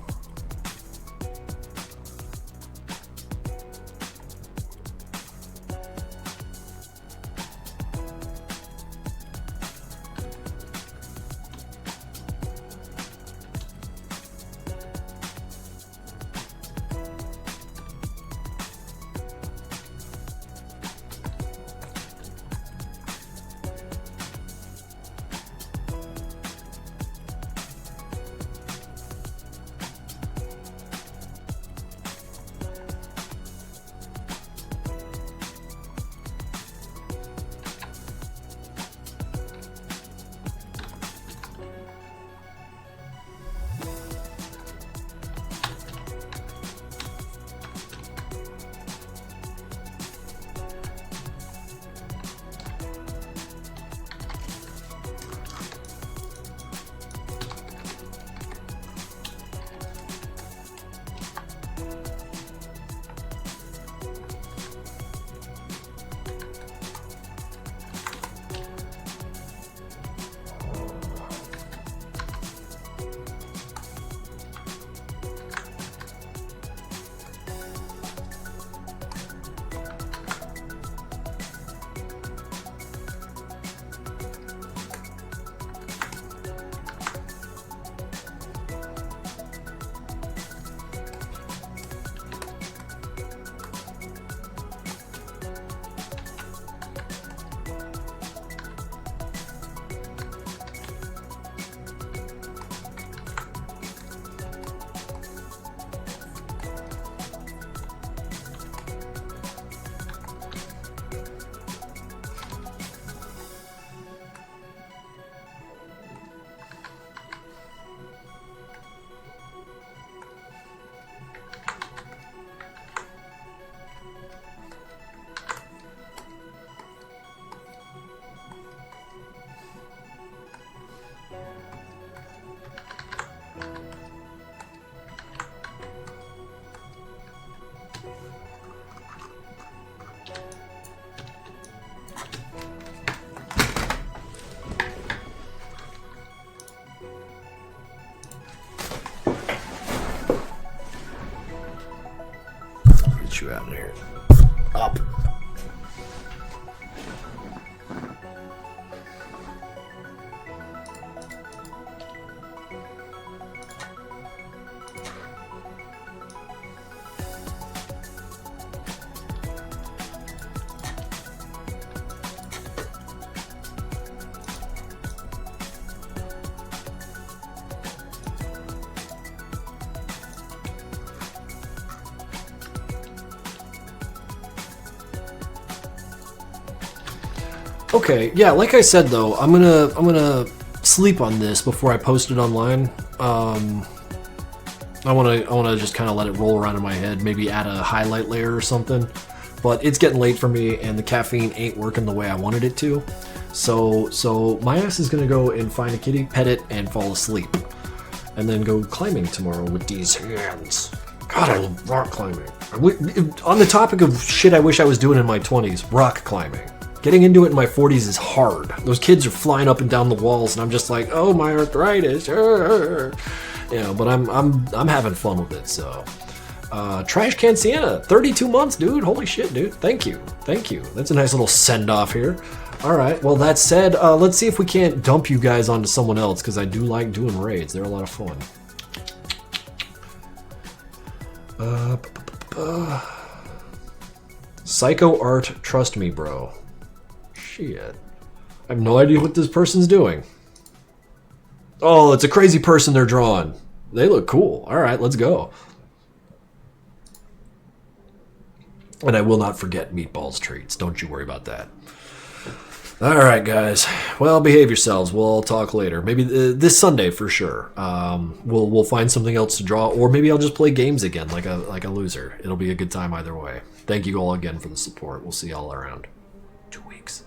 You out of here. Up. Okay, yeah, like I said though, I'm gonna sleep on this before I post it online. I wanna just kind of let it roll around in my head, maybe add a highlight layer or something. But it's getting late for me, and the caffeine ain't working the way I wanted it to. So my ass is gonna go and find a kitty, pet it, and fall asleep. And then go climbing tomorrow with these hands. God, I love rock climbing. On the topic of shit I wish I was doing in my 20s, rock climbing. Getting into it in my 40s is hard. Those kids are flying up and down the walls, and I'm just like, oh, my arthritis. You know, but I'm having fun with it, so. Trash Can Sienna, 32 months, dude. Holy shit, dude. Thank you. Thank you. That's a nice little send-off here. All right, well, that said, let's see if we can't dump you guys onto someone else, because I do like doing raids. They're a lot of fun. Psycho art, trust me, bro. Shit. I have no idea what this person's doing. Oh, it's a crazy person they're drawing. They look cool. All right, let's go. And I will not forget Meatballs treats. Don't you worry about that. All right, guys. Well, behave yourselves. We'll talk later. Maybe this Sunday for sure. We'll find something else to draw, or maybe I'll just play games again like a loser. It'll be a good time either way. Thank you all again for the support. We'll see y'all around 2 weeks.